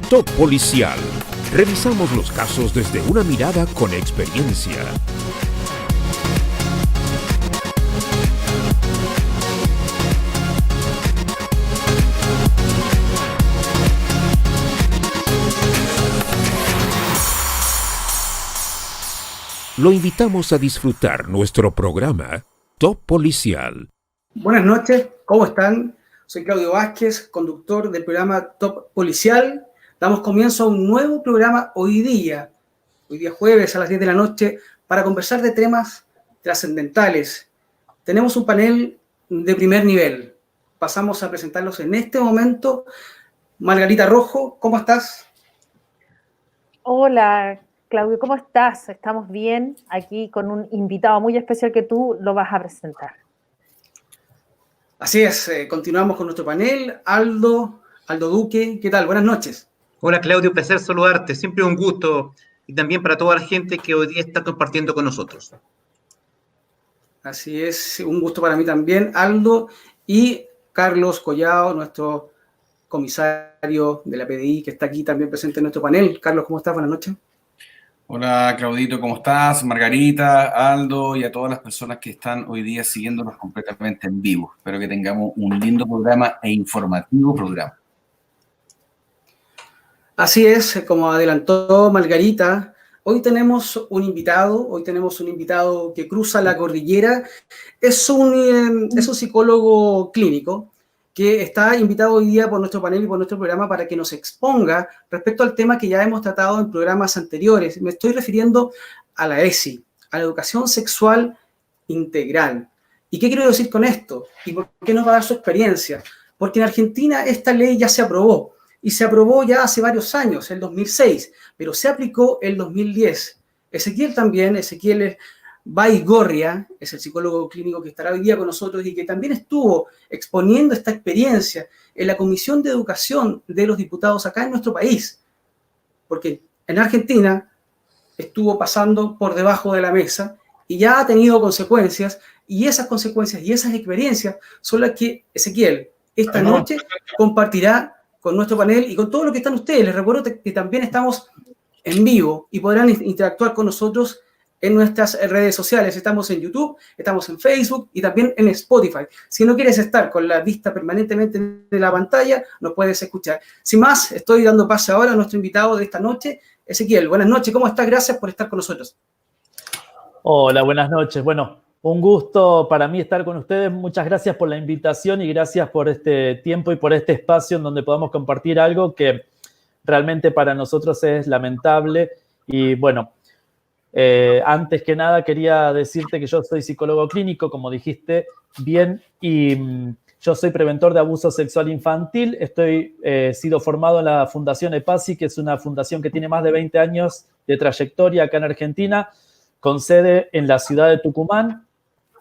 Top Policial. Revisamos los casos desde una mirada con experiencia. Lo invitamos a disfrutar nuestro programa Top Policial. Buenas noches, ¿cómo están? Soy Claudio Vázquez, conductor del programa Top Policial. Damos comienzo a un nuevo programa hoy día jueves a las 10 de la noche, para conversar de temas trascendentales. Tenemos un panel de primer nivel. Pasamos a presentarlos en este momento. Margarita Rojo, ¿cómo estás? Hola, Claudio, ¿cómo estás? Estamos bien, aquí con un invitado muy especial que tú lo vas a presentar. Así es, continuamos con nuestro panel. Aldo Duque, ¿qué tal? Buenas noches. Hola Claudio, placer saludarte, siempre un gusto, y también para toda la gente que hoy día está compartiendo con nosotros. Así es, un gusto para mí también, Aldo, y Carlos Collao, nuestro comisario de la PDI, que está aquí también presente en nuestro panel. Carlos, ¿cómo estás? Buenas noches. Hola Claudito, ¿cómo estás? Margarita, Aldo y a todas las personas que están hoy día siguiéndonos completamente en vivo. Espero que tengamos un lindo programa e informativo programa. Así es, como adelantó Margarita, hoy tenemos un invitado que cruza la cordillera. Es un psicólogo clínico que está invitado hoy día por nuestro panel y por nuestro programa para que nos exponga respecto al tema que ya hemos tratado en programas anteriores. Me estoy refiriendo a la ESI, a la educación sexual integral. ¿Y qué quiero decir con esto? ¿Y por qué nos va a dar su experiencia? Porque en Argentina esta ley ya se aprobó, y se aprobó ya hace varios años, el 2006, pero se aplicó el 2010. Ezequiel Baigorria, es el psicólogo clínico que estará hoy día con nosotros y que también estuvo exponiendo esta experiencia en la Comisión de Educación de los Diputados acá en nuestro país, porque en Argentina estuvo pasando por debajo de la mesa y ya ha tenido consecuencias, y esas consecuencias y esas experiencias son las que Ezequiel esta noche compartirá con nuestro panel y con todo lo que están ustedes. Les recuerdo que también estamos en vivo y podrán interactuar con nosotros en nuestras redes sociales. Estamos en YouTube, estamos en Facebook y también en Spotify. Si no quieres estar con la vista permanentemente de la pantalla, nos puedes escuchar. Sin más, estoy dando pase ahora a nuestro invitado de esta noche, Ezequiel. Buenas noches, ¿cómo estás? Gracias por estar con nosotros. Hola, buenas noches. Bueno, un gusto para mí estar con ustedes. Muchas gracias por la invitación y gracias por este tiempo y por este espacio en donde podamos compartir algo que realmente para nosotros es lamentable. Y bueno, antes que nada quería decirte que yo soy psicólogo clínico, como dijiste bien, y yo soy preventor de abuso sexual infantil. Estoy sido formado en la Fundación EPASI, que es una fundación que tiene más de 20 años de trayectoria acá en Argentina, con sede en la ciudad de Tucumán.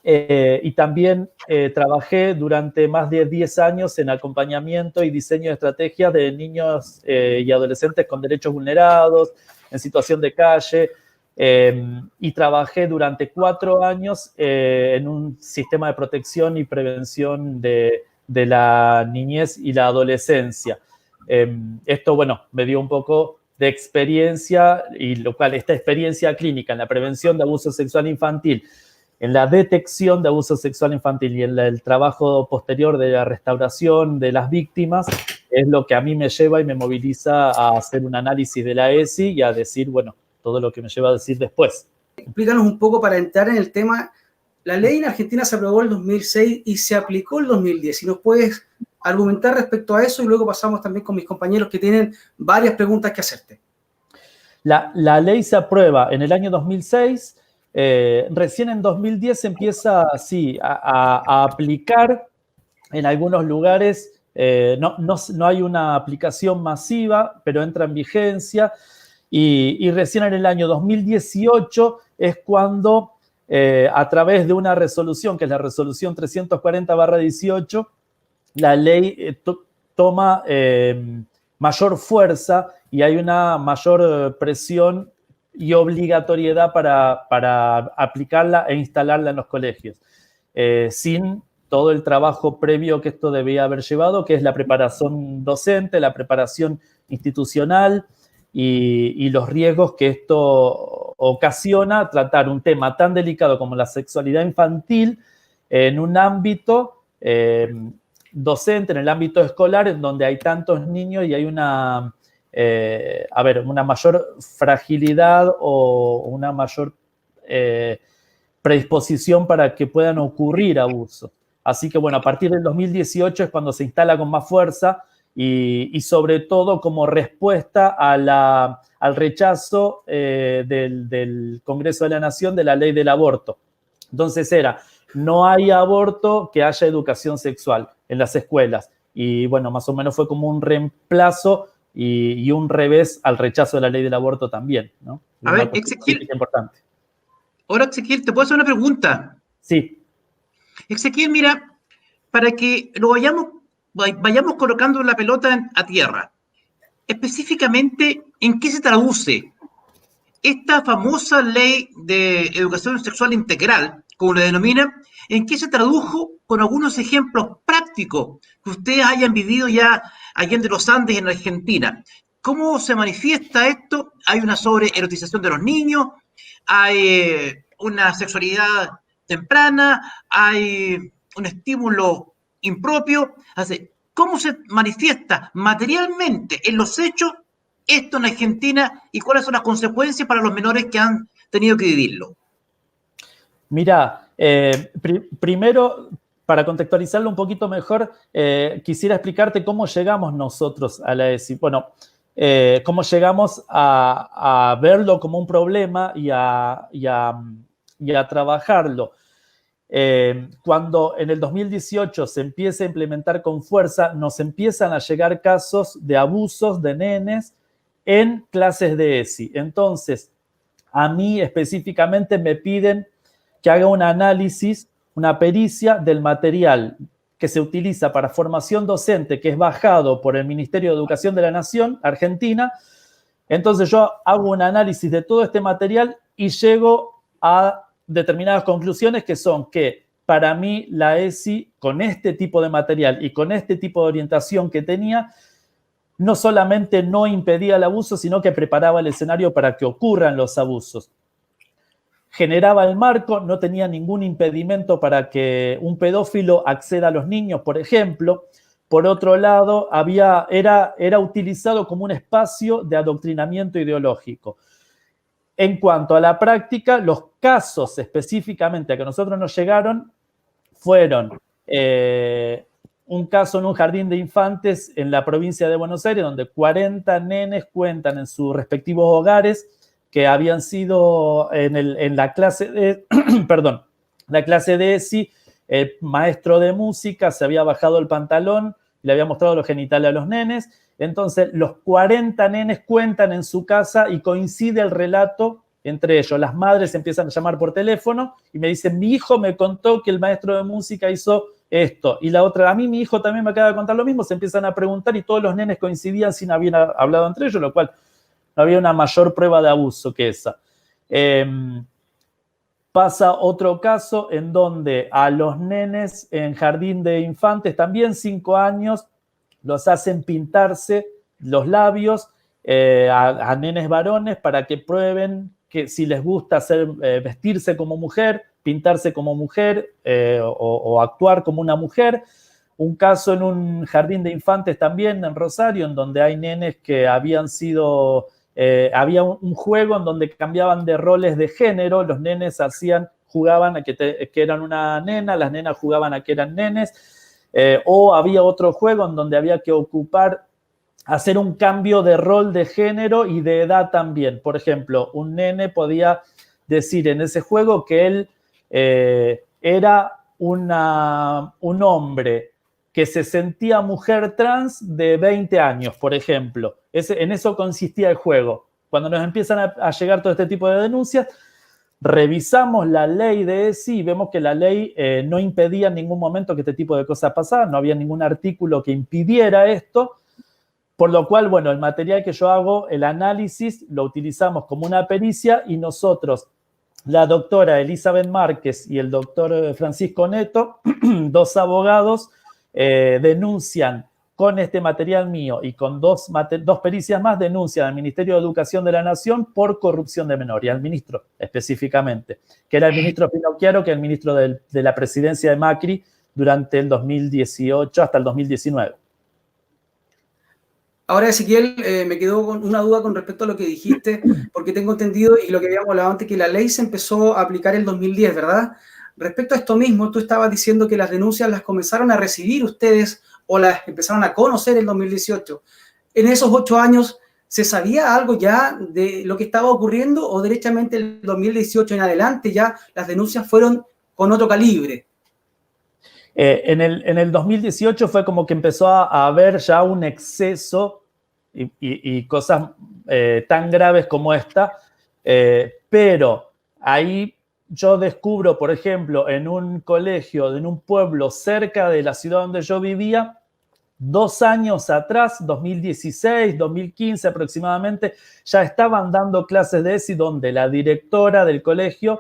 Y también trabajé durante más de 10 años en acompañamiento y diseño de estrategias de niños y adolescentes con derechos vulnerados, en situación de calle, y trabajé durante 4 años en un sistema de protección y prevención de la niñez y la adolescencia. Esto, bueno, me dio un poco de experiencia, y lo cual esta experiencia clínica en la prevención de abuso sexual infantil, en la detección de abuso sexual infantil y en el trabajo posterior de la restauración de las víctimas es lo que a mí me lleva y me moviliza a hacer un análisis de la ESI y a decir, bueno, todo lo que me lleva a decir después. Explícanos un poco para entrar en el tema. La ley en Argentina se aprobó en el 2006 y se aplicó en el 2010. Si nos puedes argumentar respecto a eso, y luego pasamos también con mis compañeros que tienen varias preguntas que hacerte. La ley se aprueba en el año 2006. Recién en 2010 se empieza, sí, a aplicar en algunos lugares. No hay una aplicación masiva, pero entra en vigencia. Y recién en el año 2018 es cuando, a través de una resolución, que es la resolución 340/18, la ley toma mayor fuerza y hay una mayor presión y obligatoriedad para aplicarla e instalarla en los colegios, sin todo el trabajo previo que esto debía haber llevado, que es la preparación docente, la preparación institucional y los riesgos que esto ocasiona tratar un tema tan delicado como la sexualidad infantil en un ámbito docente, en el ámbito escolar, en donde hay tantos niños y hay una mayor fragilidad o una mayor predisposición para que puedan ocurrir abusos. Así que, bueno, a partir del 2018 es cuando se instala con más fuerza y sobre todo como respuesta al rechazo del Congreso de la Nación de la ley del aborto. Entonces no hay aborto, que haya educación sexual en las escuelas. Y bueno, más o menos fue como un reemplazo y un revés al rechazo de la ley del aborto también, ¿no? A ver, Ezequiel. Importante. Ahora, Ezequiel, ¿te puedo hacer una pregunta? Sí. Ezequiel, mira, para que lo vayamos colocando la pelota a tierra, específicamente, ¿en qué se traduce esta famosa ley de educación sexual integral, como le denominan? ¿En qué se tradujo con algunos ejemplos prácticos que ustedes hayan vivido ya allá en los Andes, en Argentina? ¿Cómo se manifiesta esto? ¿Hay una sobreerotización de los niños? ¿Hay una sexualidad temprana? ¿Hay un estímulo impropio? Así, ¿cómo se manifiesta materialmente en los hechos esto en Argentina y cuáles son las consecuencias para los menores que han tenido que vivirlo? Mira, primero, para contextualizarlo un poquito mejor, quisiera explicarte cómo llegamos nosotros a la ESI. Bueno, cómo llegamos a verlo como un problema y a trabajarlo. Cuando en el 2018 se empieza a implementar con fuerza, nos empiezan a llegar casos de abusos de nenes en clases de ESI. Entonces, a mí específicamente me piden que haga un análisis, una pericia del material que se utiliza para formación docente, que es bajado por el Ministerio de Educación de la Nación, Argentina. Entonces yo hago un análisis de todo este material y llego a determinadas conclusiones que son que para mí la ESI, con este tipo de material y con este tipo de orientación que tenía, no solamente no impedía el abuso, sino que preparaba el escenario para que ocurran los abusos. Generaba el marco, no tenía ningún impedimento para que un pedófilo acceda a los niños, por ejemplo. Por otro lado, era utilizado como un espacio de adoctrinamiento ideológico. En cuanto a la práctica, los casos específicamente a que nosotros nos llegaron fueron un caso en un jardín de infantes en la provincia de Buenos Aires, donde 40 nenes cuentan en sus respectivos hogares que habían sido en la clase de, la clase de ESI, el maestro de música se había bajado el pantalón, le había mostrado los genitales a los nenes. Entonces, los 40 nenes cuentan en su casa y coincide el relato entre ellos. Las madres empiezan a llamar por teléfono y me dicen, mi hijo me contó que el maestro de música hizo esto. Y la otra, a mí mi hijo también me acaba de contar lo mismo. Se empiezan a preguntar y todos los nenes coincidían sin haber hablado entre ellos, lo cual no había una mayor prueba de abuso que esa. Pasa otro caso en donde a los nenes en jardín de infantes, también 5 años, los hacen pintarse los labios a nenes varones para que prueben que si les gusta vestirse como mujer, pintarse como mujer o actuar como una mujer. Un caso en un jardín de infantes también en Rosario, en donde hay nenes que habían sido... había un juego en donde cambiaban de roles de género, los nenes jugaban a que eran una nena, las nenas jugaban a que eran nenes, o había otro juego en donde había que hacer un cambio de rol de género y de edad también. Por ejemplo, un nene podía decir en ese juego que él era un hombre que se sentía mujer trans de 20 años, por ejemplo. En eso consistía el juego. Cuando nos empiezan a llegar todo este tipo de denuncias, revisamos la ley de ESI y vemos que la ley no impedía en ningún momento que este tipo de cosas pasaran, no había ningún artículo que impidiera esto, por lo cual, bueno, el material que yo hago, el análisis, lo utilizamos como una pericia y nosotros la doctora Elizabeth Márquez y el doctor Francisco Neto, dos abogados, denuncian con este material mío y con dos pericias más, denuncian al Ministerio de Educación de la Nación por corrupción de menor, y al ministro específicamente, que era el ministro Finocchiaro, que es el ministro de la presidencia de Macri durante el 2018 hasta el 2019. Ahora, Ezequiel, me quedó con una duda con respecto a lo que dijiste, porque tengo entendido, y lo que habíamos hablado antes, que la ley se empezó a aplicar en el 2010, ¿verdad? Respecto a esto mismo, tú estabas diciendo que las denuncias las comenzaron a recibir ustedes o las empezaron a conocer en el 2018. ¿En esos 8 años se sabía algo ya de lo que estaba ocurriendo o derechamente el 2018 en adelante ya las denuncias fueron con otro calibre? En el 2018 fue como que empezó a haber ya un exceso y cosas tan graves como esta, pero ahí yo descubro, por ejemplo, en un colegio, en un pueblo cerca de la ciudad donde yo vivía, 2 años atrás, 2016, 2015 aproximadamente, ya estaban dando clases de ESI donde la directora del colegio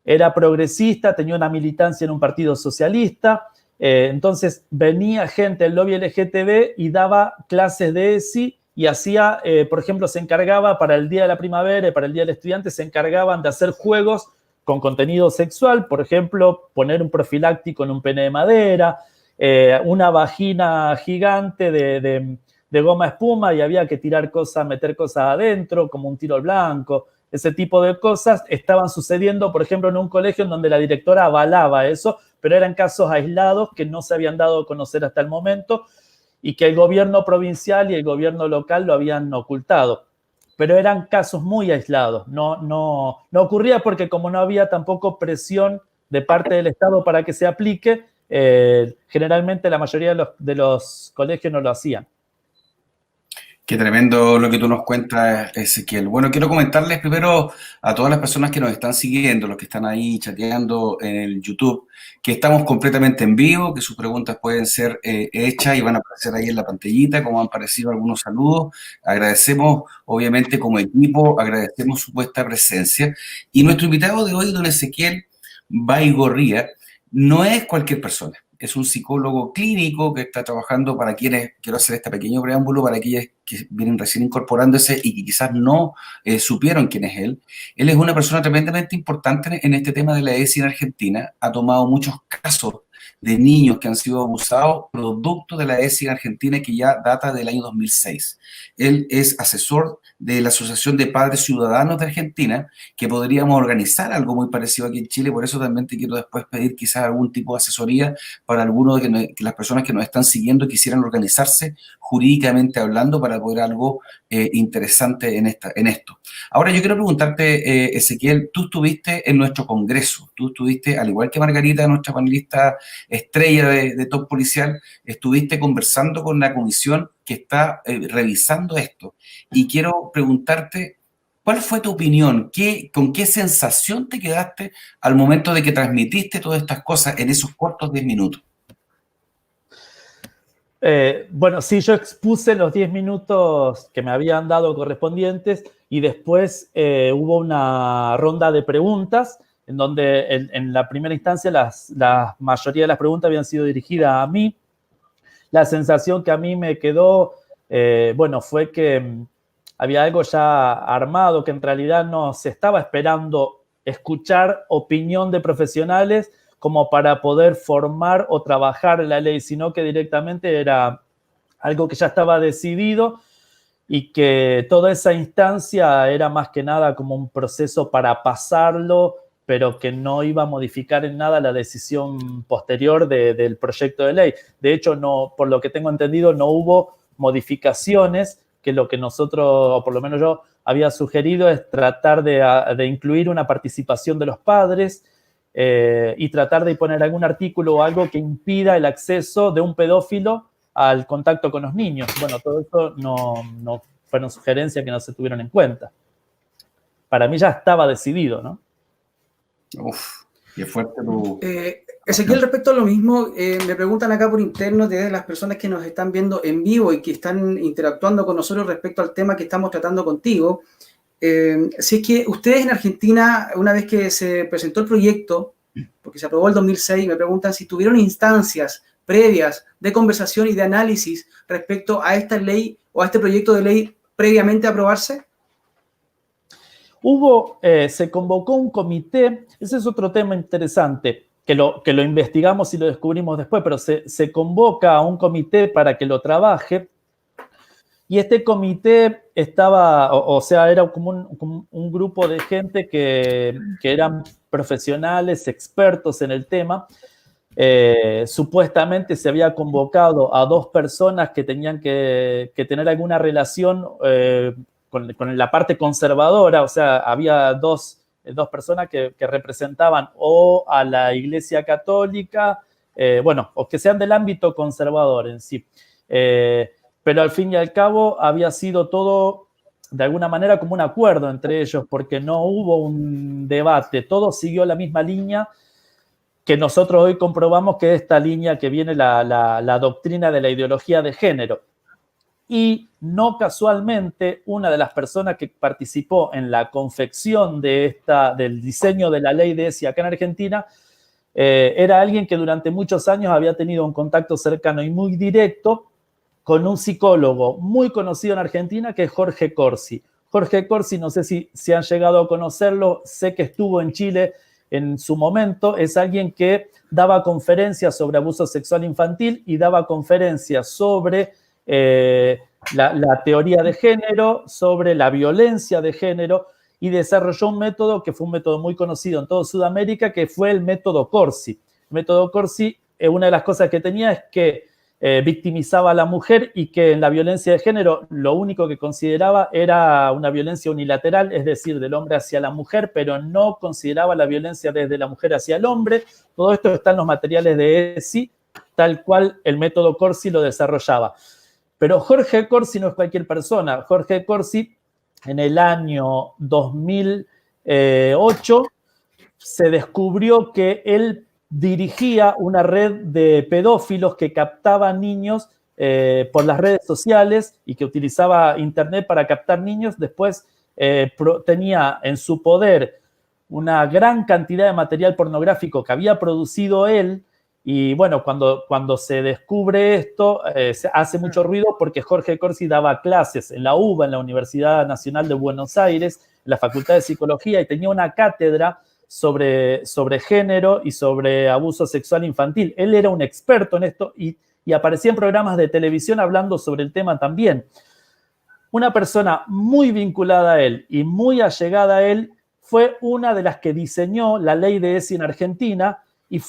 era progresista, tenía una militancia en un partido socialista, entonces venía gente del lobby LGTB y daba clases de ESI y hacía, por ejemplo, se encargaba para el Día de la Primavera y para el Día del Estudiante, se encargaban de hacer juegos con contenido sexual, por ejemplo, poner un profiláctico en un pene de madera, una vagina gigante de goma espuma y había que tirar cosas, meter cosas adentro, como un tiro al blanco. Ese tipo de cosas estaban sucediendo, por ejemplo, en un colegio en donde la directora avalaba eso, pero eran casos aislados que no se habían dado a conocer hasta el momento y que el gobierno provincial y el gobierno local lo habían ocultado. Pero eran casos muy aislados. No ocurría porque como no había tampoco presión de parte del Estado para que se aplique, generalmente la mayoría de los colegios no lo hacían. Qué tremendo lo que tú nos cuentas, Ezequiel. Bueno, quiero comentarles primero a todas las personas que nos están siguiendo, los que están ahí chateando en el YouTube, que estamos completamente en vivo, que sus preguntas pueden ser hechas y van a aparecer ahí en la pantallita, como han aparecido algunos saludos. Agradecemos, obviamente, como equipo, agradecemos su puesta presencia. Y nuestro invitado de hoy, don Ezequiel Baigorría, no es cualquier persona. Es un psicólogo clínico que está trabajando para quienes, quiero hacer este pequeño preámbulo, para aquellos que vienen recién incorporándose y que quizás no supieron quién es él. Él es una persona tremendamente importante en este tema de la ESI en Argentina. Ha tomado muchos casos de niños que han sido abusados producto de la ESI en Argentina, que ya data del año 2006. Él es asesor de la Asociación de Padres Ciudadanos de Argentina, que podríamos organizar algo muy parecido aquí en Chile. Por eso también te quiero después pedir quizás algún tipo de asesoría para algunos de que las personas que nos están siguiendo quisieran organizarse jurídicamente hablando para poder algo interesante en esto. Ahora yo quiero preguntarte, Ezequiel, tú estuviste en nuestro congreso, tú estuviste, al igual que Margarita, nuestra panelista estrella de Top Policial, estuviste conversando con la comisión que está revisando esto. Y quiero preguntarte, ¿cuál fue tu opinión? ¿Con qué sensación te quedaste al momento de que transmitiste todas estas cosas en esos cortos 10 minutos? Bueno, sí, yo expuse los 10 minutos que me habían dado correspondientes y después hubo una ronda de preguntas en donde en la primera instancia la mayoría de las preguntas habían sido dirigidas a mí. La sensación que a mí me quedó, bueno, fue que había algo ya armado, que en realidad no se estaba esperando escuchar opinión de profesionales como para poder formar o trabajar la ley, sino que directamente era algo que ya estaba decidido y que toda esa instancia era más que nada como un proceso para pasarlo, pero que no iba a modificar en nada la decisión posterior del proyecto de ley. De hecho, no, por lo que tengo entendido, no hubo modificaciones, que lo que nosotros, o por lo menos yo, había sugerido es tratar de incluir una participación de los padres y tratar de poner algún artículo o algo que impida el acceso de un pedófilo al contacto con los niños. Bueno, todo eso no fueron sugerencias que no se tuvieron en cuenta. Para mí ya estaba decidido, ¿no? Uf, qué fuerte tu... Ezequiel, respecto a lo mismo, me preguntan acá por interno de las personas que nos están viendo en vivo y que están interactuando con nosotros respecto al tema que estamos tratando contigo. si es que ustedes en Argentina, una vez que se presentó el proyecto, porque se aprobó el 2006, me preguntan si tuvieron instancias previas de conversación y de análisis respecto a esta ley o a este proyecto de ley previamente a aprobarse. Se convocó un comité, ese es otro tema interesante, que lo investigamos y lo descubrimos después, pero se convoca a un comité para que lo trabaje, y este comité estaba, era como un grupo de gente que eran profesionales, expertos en el tema. Supuestamente se había convocado a 2 personas que tenían que tener alguna relación con la parte conservadora, o sea, había dos personas que representaban o a la Iglesia Católica, o que sean del ámbito conservador en sí. Pero al fin y al cabo había sido todo de alguna manera como un acuerdo entre ellos, porque no hubo un debate, todo siguió la misma línea que nosotros hoy comprobamos que es esta línea que viene la doctrina de la ideología de género. Y no casualmente, una de las personas que participó en la confección del diseño de la ley de ESI acá en Argentina, era alguien que durante muchos años había tenido un contacto cercano y muy directo con un psicólogo muy conocido en Argentina, que es Jorge Corsi. Jorge Corsi, no sé si han llegado a conocerlo, sé que estuvo en Chile en su momento, es alguien que daba conferencias sobre abuso sexual infantil y daba conferencias sobre la teoría de género, sobre la violencia de género, y desarrolló un método que fue un método muy conocido en toda Sudamérica, que fue el método Corsi. El método Corsi, una de las cosas que tenía es que victimizaba a la mujer y que en la violencia de género lo único que consideraba era una violencia unilateral, es decir, del hombre hacia la mujer, pero no consideraba la violencia desde la mujer hacia el hombre. Todo esto está en los materiales de ESI, tal cual el método Corsi lo desarrollaba. Pero Jorge Corsi no es cualquier persona. Jorge Corsi, en el año 2008, se descubrió que él dirigía una red de pedófilos que captaban niños por las redes sociales y que utilizaba internet para captar niños. Después tenía en su poder una gran cantidad de material pornográfico que había producido él. Y bueno, cuando se descubre esto, se hace mucho ruido porque Jorge Corsi daba clases en la UBA, en la Universidad Nacional de Buenos Aires, en la Facultad de Psicología, y tenía una cátedra sobre género y sobre abuso sexual infantil. Él era un experto en esto y aparecía en programas de televisión hablando sobre el tema también. Una persona muy vinculada a él y muy allegada a él fue una de las que diseñó la ley de ESI en Argentina y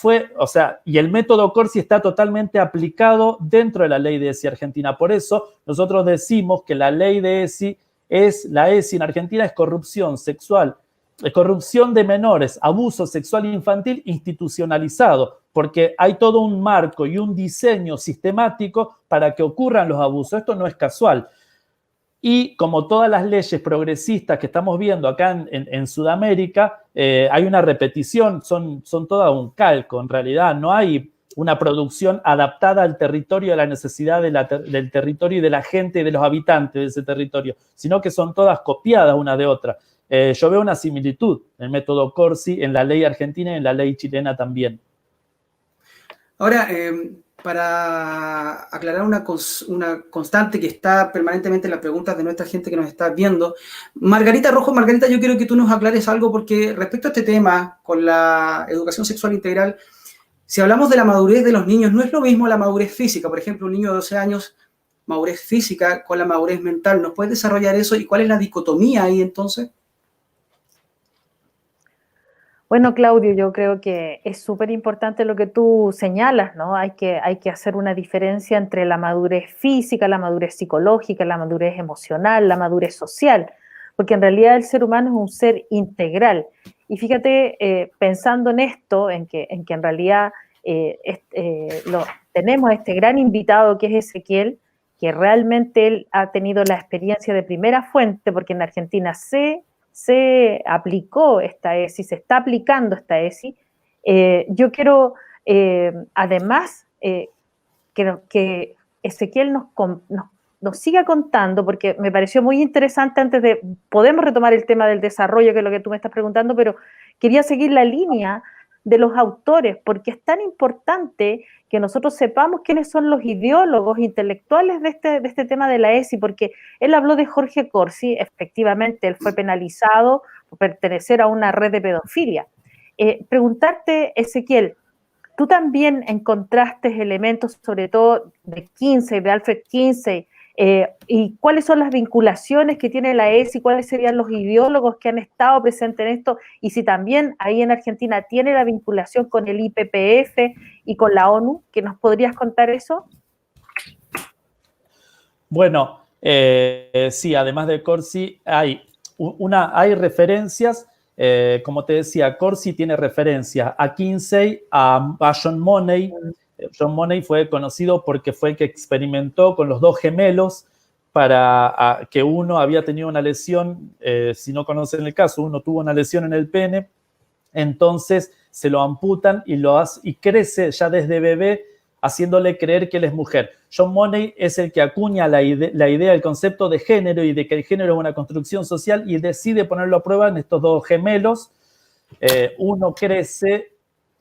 el método Corsi está totalmente aplicado dentro de la ley de ESI argentina. Por eso nosotros decimos que la ley de ESI la ESI en Argentina es corrupción sexual, corrupción de menores, abuso sexual infantil institucionalizado, porque hay todo un marco y un diseño sistemático para que ocurran los abusos. Esto no es casual. Y como todas las leyes progresistas que estamos viendo acá en Sudamérica, hay una repetición, son toda un calco. En realidad no hay una producción adaptada al territorio, a la necesidad del territorio y de la gente y de los habitantes de ese territorio, sino que son todas copiadas una de otra. Yo veo una similitud en el método Corsi, en la ley argentina y en la ley chilena también. Ahora, para aclarar una constante que está permanentemente en las preguntas de nuestra gente que nos está viendo, Margarita Rojo, Margarita, yo quiero que tú nos aclares algo, porque respecto a este tema con la educación sexual integral, si hablamos de la madurez de los niños, no es lo mismo la madurez física. Por ejemplo, un niño de 12 años, madurez física con la madurez mental. ¿Nos puedes desarrollar eso y cuál es la dicotomía ahí entonces? Bueno, Claudio, yo creo que es súper importante lo que tú señalas, ¿no? Hay que hacer una diferencia entre la madurez física, la madurez psicológica, la madurez emocional, la madurez social, porque en realidad el ser humano es un ser integral. Y fíjate, pensando en esto, en que en realidad tenemos este gran invitado que es Ezequiel, que realmente él ha tenido la experiencia de primera fuente, porque en Argentina se aplicó esta ESI, se está aplicando esta ESI. Yo quiero, además, que Ezequiel nos nos siga contando, porque me pareció muy interesante antes de, podemos retomar el tema del desarrollo, que es lo que tú me estás preguntando, pero quería seguir la línea de los autores, porque es tan importante que nosotros sepamos quiénes son los ideólogos intelectuales de este tema de la ESI, porque él habló de Jorge Corsi, efectivamente él fue penalizado por pertenecer a una red de pedofilia. Preguntarte, Ezequiel, tú también encontraste elementos, sobre todo de Kinsey, de Alfred Kinsey, y cuáles son las vinculaciones que tiene la ESI, cuáles serían los ideólogos que han estado presentes en esto, y si también ahí en Argentina tiene la vinculación con el IPPF y con la ONU, ¿que nos podrías contar eso? Bueno, sí, además de Corsi, hay referencias, como te decía, Corsi tiene referencias a Kinsey, a John Money. John Money fue conocido porque fue el que experimentó con los dos gemelos para que uno había tenido una lesión, si no conocen el caso, uno tuvo una lesión en el pene, entonces se lo amputan y crece ya desde bebé haciéndole creer que él es mujer. John Money es el que acuña la idea, el concepto de género y de que el género es una construcción social y decide ponerlo a prueba en estos dos gemelos. Uno crece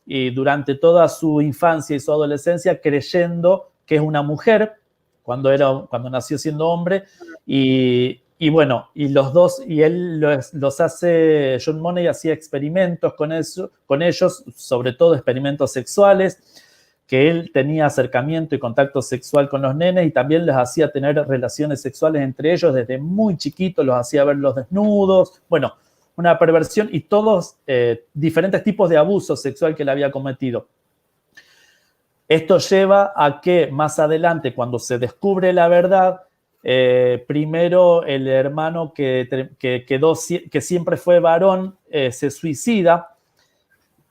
y durante toda su infancia y su adolescencia creyendo que es una mujer cuando nació siendo hombre y bueno, y los dos, y él los hace, John Money hacía experimentos con ellos, sobre todo experimentos sexuales, que él tenía acercamiento y contacto sexual con los nenes y también les hacía tener relaciones sexuales entre ellos desde muy chiquitos, los hacía verlos desnudos, bueno, una perversión y todos diferentes tipos de abuso sexual que él había cometido. Esto lleva a que más adelante, cuando se descubre la verdad, primero el hermano que siempre fue varón se suicida.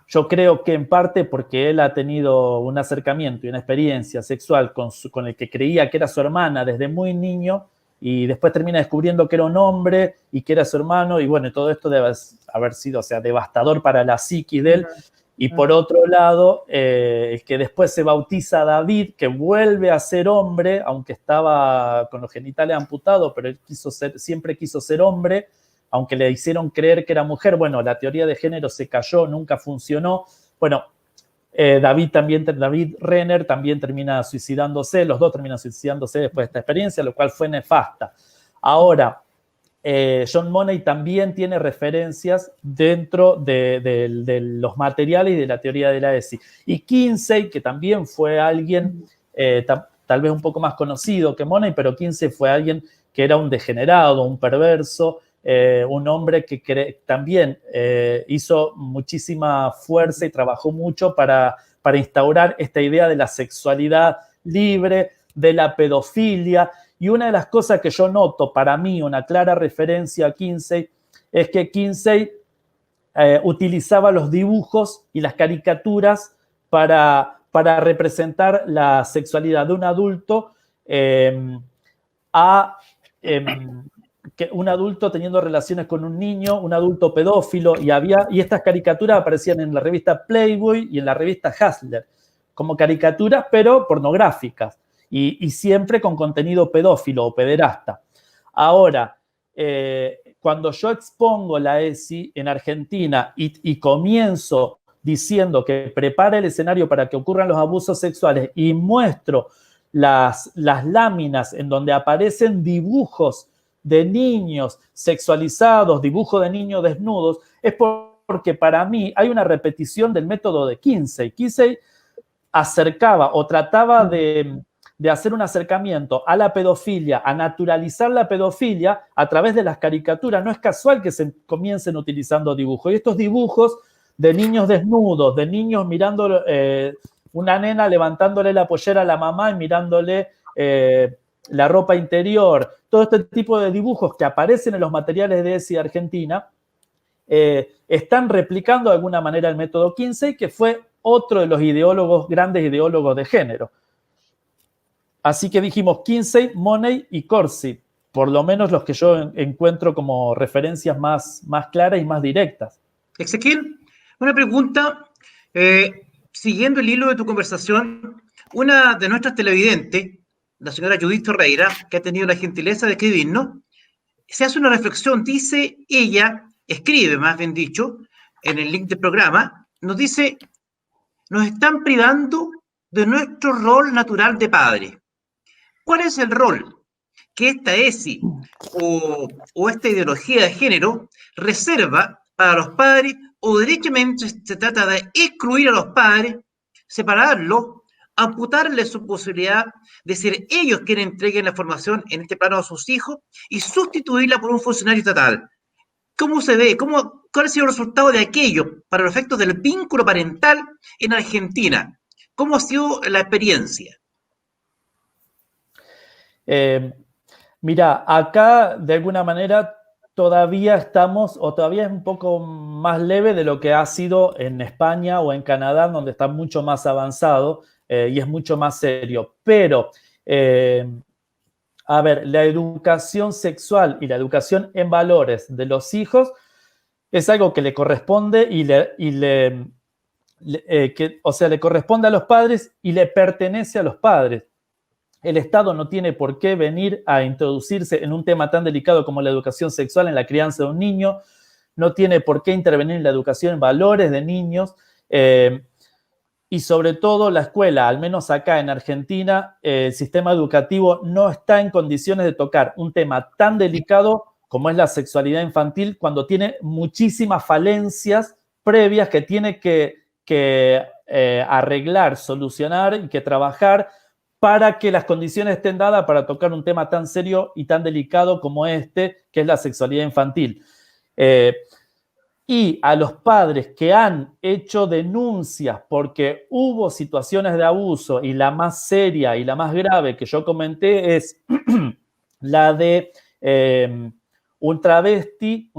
Yo creo que en parte porque él ha tenido un acercamiento y una experiencia sexual con el que creía que era su hermana desde muy niño, y después termina descubriendo que era un hombre y que era su hermano, y bueno, todo esto debe haber sido, o sea, devastador para la psiquis de él. Y por otro lado, el que después se bautiza a David, que vuelve a ser hombre, aunque estaba con los genitales amputados, pero él siempre quiso ser hombre, aunque le hicieron creer que era mujer. Bueno, la teoría de género se cayó, nunca funcionó. Bueno, David Renner también termina suicidándose, los dos terminan suicidándose después de esta experiencia, lo cual fue nefasta. Ahora, John Money también tiene referencias dentro de los materiales y de la teoría de la ESI. Y Kinsey, que también fue alguien tal vez un poco más conocido que Money, pero Kinsey fue alguien que era un degenerado, un perverso, un hombre que también hizo muchísima fuerza y trabajó mucho para instaurar esta idea de la sexualidad libre, de la pedofilia. Y una de las cosas que yo noto, para mí, una clara referencia a Kinsey, es que Kinsey utilizaba los dibujos y las caricaturas para representar la sexualidad de un adulto que un adulto teniendo relaciones con un niño, un adulto pedófilo, y estas caricaturas aparecían en la revista Playboy y en la revista Hustler, como caricaturas, pero pornográficas, y siempre con contenido pedófilo o pederasta. Ahora, cuando yo expongo la ESI en Argentina y comienzo diciendo que prepara el escenario para que ocurran los abusos sexuales y muestro las láminas en donde aparecen dibujos de niños sexualizados, dibujos de niños desnudos, es porque para mí hay una repetición del método de Kinsey. Kinsey acercaba o trataba de hacer un acercamiento a la pedofilia, a naturalizar la pedofilia a través de las caricaturas. No es casual que se comiencen utilizando dibujos. Y estos dibujos de niños desnudos, de niños mirando, una nena levantándole la pollera a la mamá y mirándole la ropa interior, todo este tipo de dibujos que aparecen en los materiales de ESI Argentina, están replicando de alguna manera el método Kinsey, que fue otro de los grandes ideólogos de género. Así que dijimos Kinsey, Money y Corsi, por lo menos los que yo encuentro como referencias más claras y más directas. Ezequiel, una pregunta, siguiendo el hilo de tu conversación, una de nuestras televidentes la señora Judith Ferreira, que ha tenido la gentileza de escribirnos, se hace una reflexión, dice ella, escribe más bien dicho, en el link del programa, nos dice, nos están privando de nuestro rol natural de padre. ¿Cuál es el rol que esta ESI o esta ideología de género reserva para los padres, o derechamente se trata de excluir a los padres, separarlos, amputarles su posibilidad de ser ellos quienes entreguen la formación en este plano a sus hijos y sustituirla por un funcionario estatal? ¿Cómo se ve? ¿Cuál ha sido el resultado de aquello para los efectos del vínculo parental en Argentina? ¿Cómo ha sido la experiencia? Mira, acá de alguna manera todavía estamos, o todavía es un poco más leve de lo que ha sido en España o en Canadá, donde está mucho más avanzado y es mucho más serio. Pero, a ver, la educación sexual y la educación en valores de los hijos es algo que le corresponde le corresponde a los padres y le pertenece a los padres. El Estado no tiene por qué venir a introducirse en un tema tan delicado como la educación sexual en la crianza de un niño, no tiene por qué intervenir en la educación en valores de niños, y sobre todo la escuela, al menos acá en Argentina, el sistema educativo no está en condiciones de tocar un tema tan delicado como es la sexualidad infantil, cuando tiene muchísimas falencias previas que tiene que arreglar, solucionar y que trabajar para que las condiciones estén dadas para tocar un tema tan serio y tan delicado como este, que es la sexualidad infantil. Y a los padres que han hecho denuncias porque hubo situaciones de abuso, y la más seria y la más grave que yo comenté es la de un travesti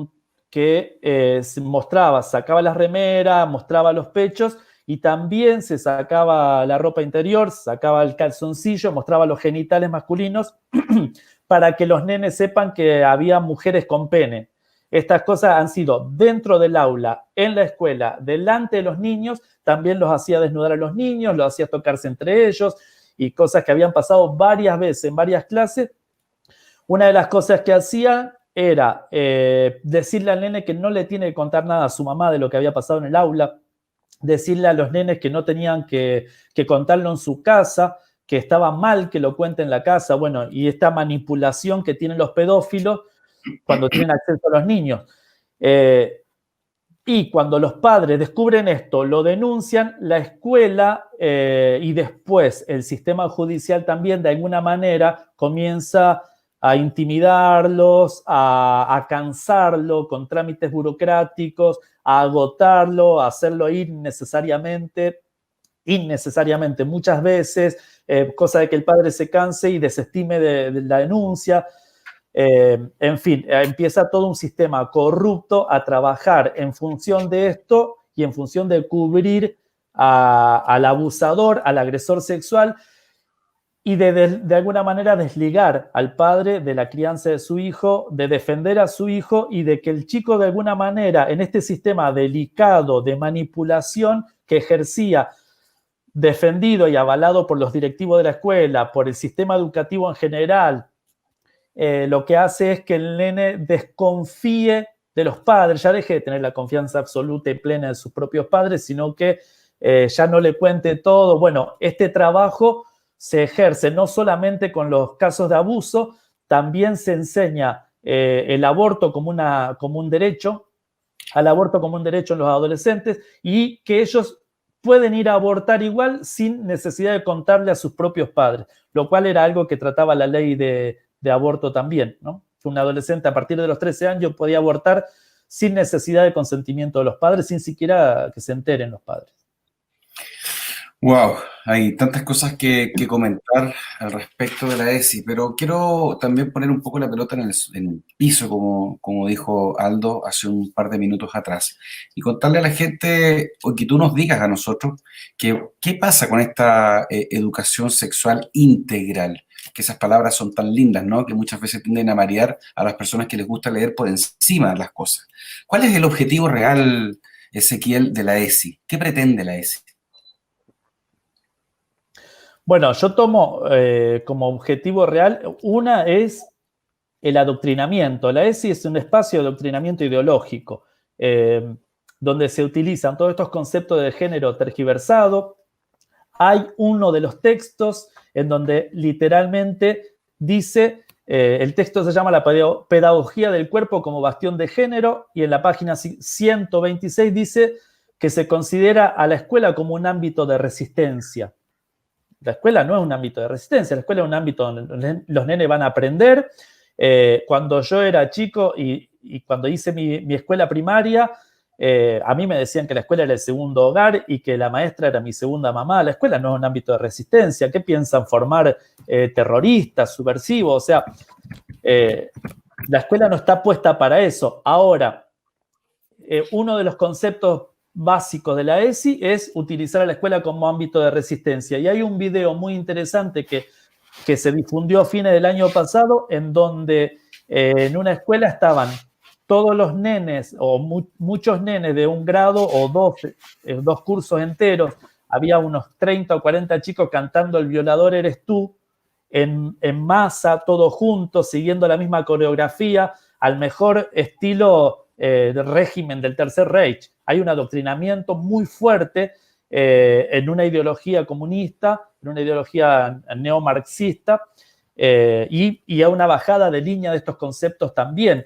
que sacaba las remeras, mostraba los pechos, y también se sacaba la ropa interior, se sacaba el calzoncillo, mostraba los genitales masculinos para que los nenes sepan que había mujeres con pene. Estas cosas han sido dentro del aula, en la escuela, delante de los niños, también los hacía desnudar a los niños, los hacía tocarse entre ellos, y cosas que habían pasado varias veces en varias clases. Una de las cosas que hacía era decirle al nene que no le tiene que contar nada a su mamá de lo que había pasado en el aula, decirle a los nenes que no tenían que contarlo en su casa, que estaba mal que lo cuente en la casa, bueno, y esta manipulación que tienen los pedófilos cuando tienen acceso a los niños. Y cuando los padres descubren esto, lo denuncian, la escuela y después el sistema judicial también de alguna manera comienza a intimidarlos, a cansarlo con trámites burocráticos, a agotarlo, a hacerlo ir innecesariamente, muchas veces, cosa de que el padre se canse y desestime de la denuncia. En fin, empieza todo un sistema corrupto a trabajar en función de esto y en función de cubrir al abusador, al agresor sexual, y de alguna manera desligar al padre de la crianza de su hijo, de defender a su hijo y de que el chico de alguna manera en este sistema delicado de manipulación que ejercía, defendido y avalado por los directivos de la escuela, por el sistema educativo en general, lo que hace es que el nene desconfíe de los padres, ya deje de tener la confianza absoluta y plena de sus propios padres, sino que ya no le cuente todo. Bueno, este trabajo se ejerce no solamente con los casos de abuso, también se enseña el aborto como un derecho, al aborto como un derecho en los adolescentes, y que ellos pueden ir a abortar igual sin necesidad de contarle a sus propios padres, lo cual era algo que trataba la ley de aborto también, ¿no? Un adolescente a partir de los 13 años podía abortar sin necesidad de consentimiento de los padres, sin siquiera que se enteren los padres. Wow, hay tantas cosas que comentar al respecto de la ESI, pero quiero también poner un poco la pelota en el piso, como dijo Aldo hace un par de minutos atrás, y contarle a la gente, o que tú nos digas a nosotros, qué pasa con esta educación sexual integral, que esas palabras son tan lindas, ¿no? Que muchas veces tienden a marear a las personas que les gusta leer por encima de las cosas. ¿Cuál es el objetivo real, Ezequiel, de la ESI? ¿Qué pretende la ESI? Bueno, yo tomo como objetivo real, una es el adoctrinamiento. La ESI es un espacio de adoctrinamiento ideológico, donde se utilizan todos estos conceptos de género tergiversado. Hay uno de los textos en donde literalmente dice, el texto se llama La pedagogía del cuerpo como bastión de género, y en la página 126 dice que se considera a la escuela como un ámbito de resistencia. La escuela no es un ámbito de resistencia, la escuela es un ámbito donde los nenes van a aprender. Cuando yo era chico y cuando hice mi escuela primaria, a mí me decían que la escuela era el segundo hogar y que la maestra era mi segunda mamá. La escuela no es un ámbito de resistencia. ¿Qué piensan? ¿Formar terroristas, subversivos? O sea, la escuela no está puesta para eso. Ahora, uno de los conceptos básicos de la ESI es utilizar a la escuela como ámbito de resistencia. Y hay un video muy interesante que se difundió a fines del año pasado, en donde en una escuela estaban todos los nenes o muchos nenes de un grado o dos cursos enteros. Había unos 30 o 40 chicos cantando El violador eres tú, en masa, todos juntos, siguiendo la misma coreografía, al mejor estilo del régimen del Tercer Reich. Hay un adoctrinamiento muy fuerte en una ideología comunista, en una ideología neomarxista, y a una bajada de línea de estos conceptos también.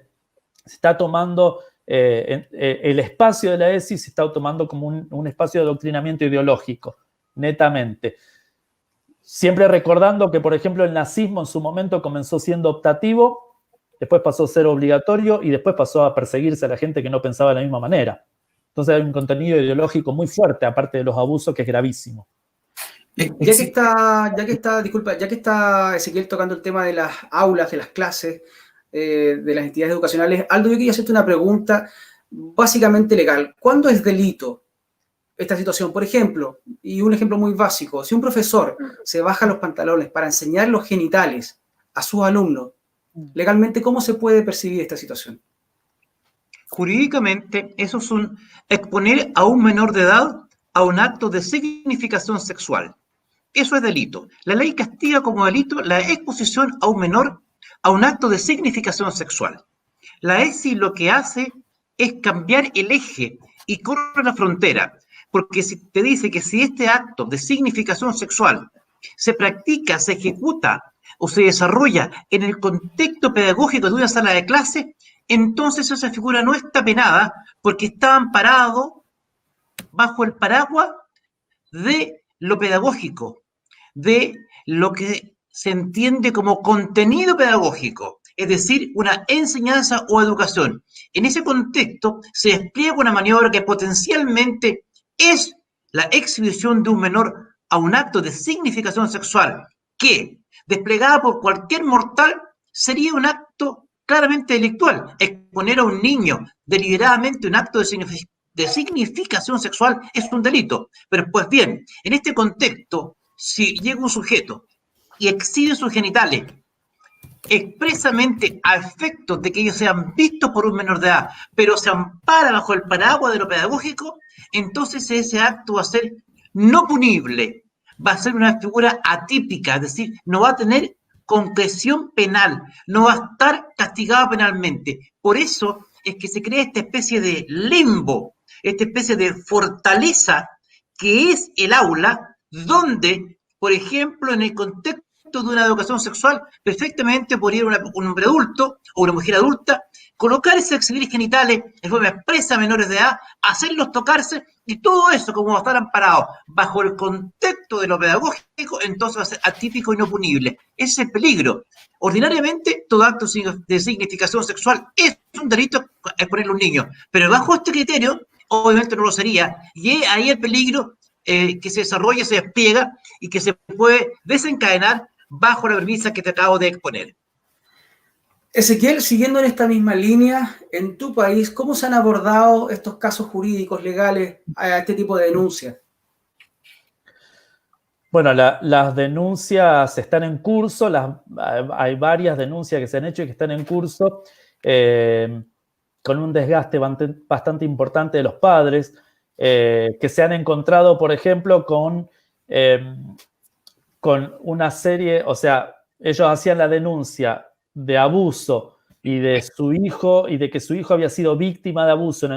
Se está tomando el espacio de la ESI, se está tomando como un espacio de adoctrinamiento ideológico, netamente. Siempre recordando que, por ejemplo, el nazismo en su momento comenzó siendo optativo, después pasó a ser obligatorio y después pasó a perseguirse a la gente que no pensaba de la misma manera. Entonces hay un contenido ideológico muy fuerte, aparte de los abusos, que es gravísimo. Ya que está Ezequiel tocando el tema de las aulas, de las clases, de las entidades educacionales, Aldo, yo quería hacerte una pregunta básicamente legal. ¿Cuándo es delito esta situación? Por ejemplo, y un ejemplo muy básico, si un profesor se baja los pantalones para enseñar los genitales a sus alumnos, legalmente, ¿cómo se puede percibir esta situación? Jurídicamente, eso es exponer a un menor de edad a un acto de significación sexual. Eso es delito. La ley castiga como delito la exposición a un menor a un acto de significación sexual. La ESI lo que hace es cambiar el eje y corre la frontera, porque si te dice que si este acto de significación sexual se practica, se ejecuta o se desarrolla en el contexto pedagógico de una sala de clase, entonces esa figura no está penada porque está amparado bajo el paraguas de lo pedagógico, de lo que se entiende como contenido pedagógico, es decir, una enseñanza o educación. En ese contexto se despliega una maniobra que potencialmente es la exhibición de un menor a un acto de significación sexual que, desplegada por cualquier mortal, sería un acto claramente delictual. Exponer a un niño deliberadamente un acto de significación sexual es un delito. Pero pues bien, en este contexto, si llega un sujeto y exhibe sus genitales expresamente a efectos de que ellos sean vistos por un menor de edad, pero se ampara bajo el paraguas de lo pedagógico, entonces ese acto va a ser no punible, va a ser una figura atípica, es decir, no va a tener concreción penal, no va a estar castigado penalmente. Por eso es que se crea esta especie de limbo, esta especie de fortaleza que es el aula, donde, por ejemplo, en el contexto de una educación sexual, perfectamente podría ir un hombre adulto o una mujer adulta, colocarse, exhibir genitales en forma expresa a menores de edad, hacerlos tocarse, y todo eso, como va a estar amparado bajo el contexto de lo pedagógico, entonces va a ser atípico y no punible. Ese es el peligro. Ordinariamente, todo acto de significación sexual es un delito exponerle a un niño, pero bajo este criterio, obviamente no lo sería, y ahí el peligro que se desarrolla, se despliega y que se puede desencadenar bajo la premisa que te acabo de exponer. Ezequiel, siguiendo en esta misma línea, en tu país, ¿cómo se han abordado estos casos jurídicos, legales, a este tipo de denuncias? Bueno, las denuncias están en curso, hay varias denuncias que se han hecho y que están en curso, con un desgaste bastante importante de los padres, que se han encontrado, por ejemplo, con con una serie, o sea, ellos hacían la denuncia de abuso y de su hijo, y de que su hijo había sido víctima de abuso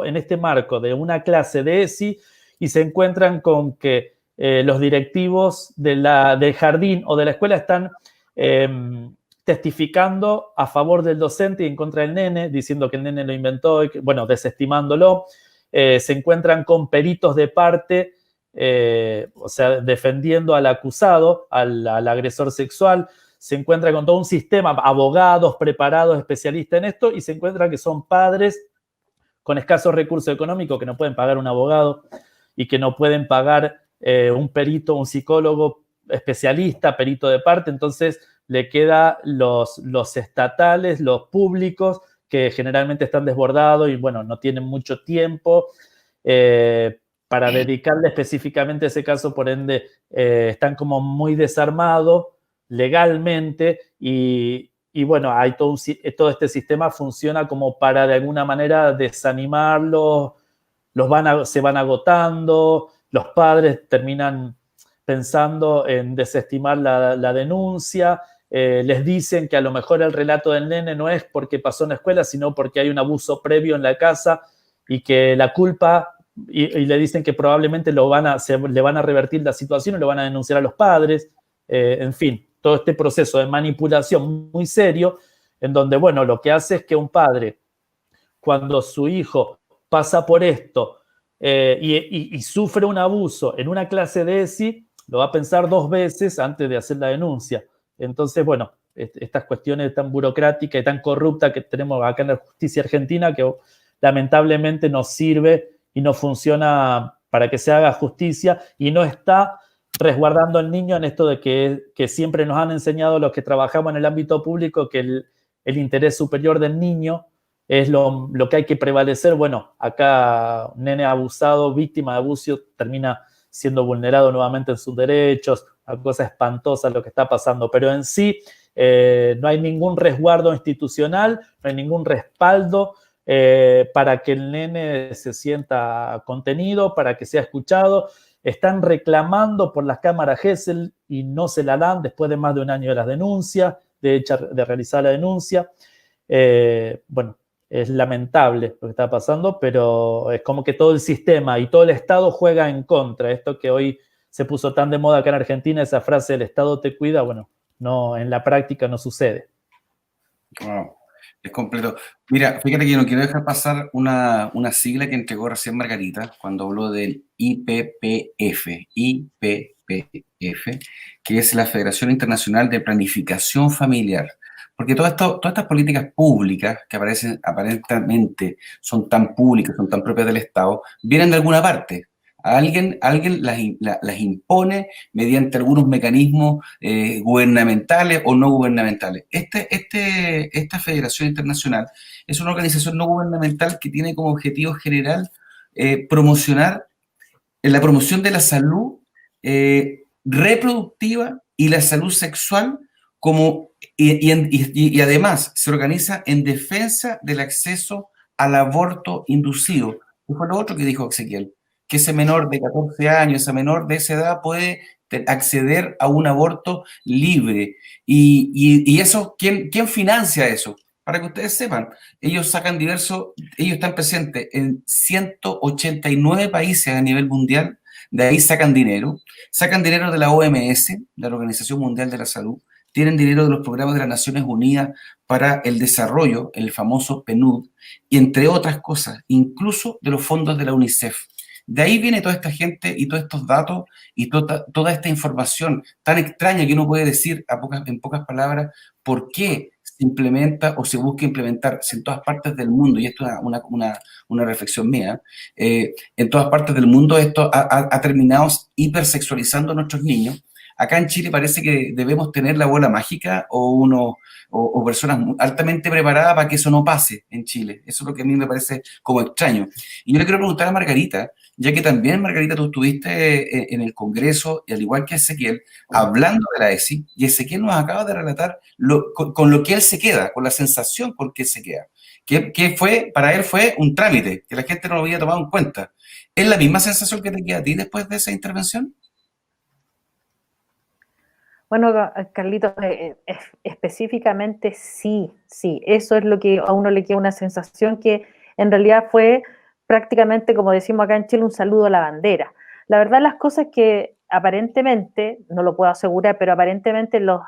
en este marco de una clase de ESI, y se encuentran con que los directivos del jardín o de la escuela están testificando a favor del docente y en contra del nene, diciendo que el nene lo inventó, bueno, desestimándolo. Se encuentran con peritos de parte, o sea, defendiendo al acusado, al agresor sexual. Se encuentra con todo un sistema, abogados preparados, especialistas en esto, y se encuentra que son padres con escasos recursos económicos que no pueden pagar un abogado y que no pueden pagar un perito, un psicólogo especialista, perito de parte. Entonces le queda los estatales, los públicos, que generalmente están desbordados y, bueno, no tienen mucho tiempo para dedicarle específicamente a ese caso. Por ende, están como muy desarmados legalmente y bueno, hay todo este sistema funciona como para de alguna manera desanimarlos, se van agotando, los padres terminan pensando en desestimar la denuncia, les dicen que a lo mejor el relato del nene no es porque pasó en la escuela, sino porque hay un abuso previo en la casa y que la culpa, y le dicen que probablemente le van a revertir la situación y lo van a denunciar a los padres, en fin, todo este proceso de manipulación muy serio, en donde, bueno, lo que hace es que un padre, cuando su hijo pasa por esto y sufre un abuso en una clase de ESI, lo va a pensar 2 veces antes de hacer la denuncia. Entonces, bueno, estas cuestiones tan burocráticas y tan corruptas que tenemos acá en la justicia argentina, que lamentablemente no sirve y no funciona para que se haga justicia, y no está resguardando al niño en esto de que siempre nos han enseñado los que trabajamos en el ámbito público que el interés superior del niño es lo que hay que prevalecer. Bueno, acá un nene abusado, víctima de abuso, termina siendo vulnerado nuevamente en sus derechos, una cosa espantosa lo que está pasando, pero en sí no hay ningún resguardo institucional, no hay ningún respaldo para que el nene se sienta contenido, para que sea escuchado. Están reclamando por las cámaras Gesell y no se la dan después de más de un año de las denuncias, de realizar la denuncia. Bueno, es lamentable lo que está pasando, pero es como que todo el sistema y todo el Estado juega en contra. Esto que hoy se puso tan de moda acá en Argentina, esa frase, el Estado te cuida, bueno, no, en la práctica no sucede. Wow, es completo. Mira, fíjate que yo no quiero dejar pasar una sigla que entregó recién Margarita cuando habló del IPPF, que es la Federación Internacional de Planificación Familiar. Porque todas estas políticas públicas que aparentemente son tan públicas, son tan propias del Estado, vienen de alguna parte. Alguien las impone mediante algunos mecanismos gubernamentales o no gubernamentales. Esta Federación Internacional es una organización no gubernamental que tiene como objetivo general promocionar la promoción de la salud reproductiva y la salud sexual y además se organiza en defensa del acceso al aborto inducido. Y fue lo otro que dijo Ezequiel, que ese menor de 14 años, esa menor de esa edad puede acceder a un aborto libre. Y eso, ¿quién financia eso? Para que ustedes sepan, ellos están presentes en 189 países a nivel mundial, de ahí sacan dinero de la OMS, de la Organización Mundial de la Salud, tienen dinero de los programas de las Naciones Unidas para el desarrollo, el famoso PNUD, y entre otras cosas, incluso de los fondos de la UNICEF. De ahí viene toda esta gente y todos estos datos y toda esta información tan extraña que uno puede decir en pocas palabras por qué se implementa o se busca implementar en todas partes del mundo, y esto es una reflexión mía, en todas partes del mundo esto ha terminado hipersexualizando a nuestros niños. Acá en Chile parece que debemos tener la bola mágica o personas altamente preparadas para que eso no pase en Chile. Eso es lo que a mí me parece como extraño. Y yo le quiero preguntar a Margarita, ya que también, Margarita, tú estuviste en el Congreso, y al igual que Ezequiel, hablando de la ESI, y Ezequiel nos acaba de relatar con lo que él se queda, con la sensación con que él se queda. Que para él fue un trámite, que la gente no lo había tomado en cuenta. ¿Es la misma sensación que te queda a ti después de esa intervención? Bueno, Carlitos, específicamente sí, eso es lo que a uno le queda una sensación que en realidad fue prácticamente, como decimos acá en Chile, un saludo a la bandera. La verdad, las cosas que aparentemente, no lo puedo asegurar, pero aparentemente los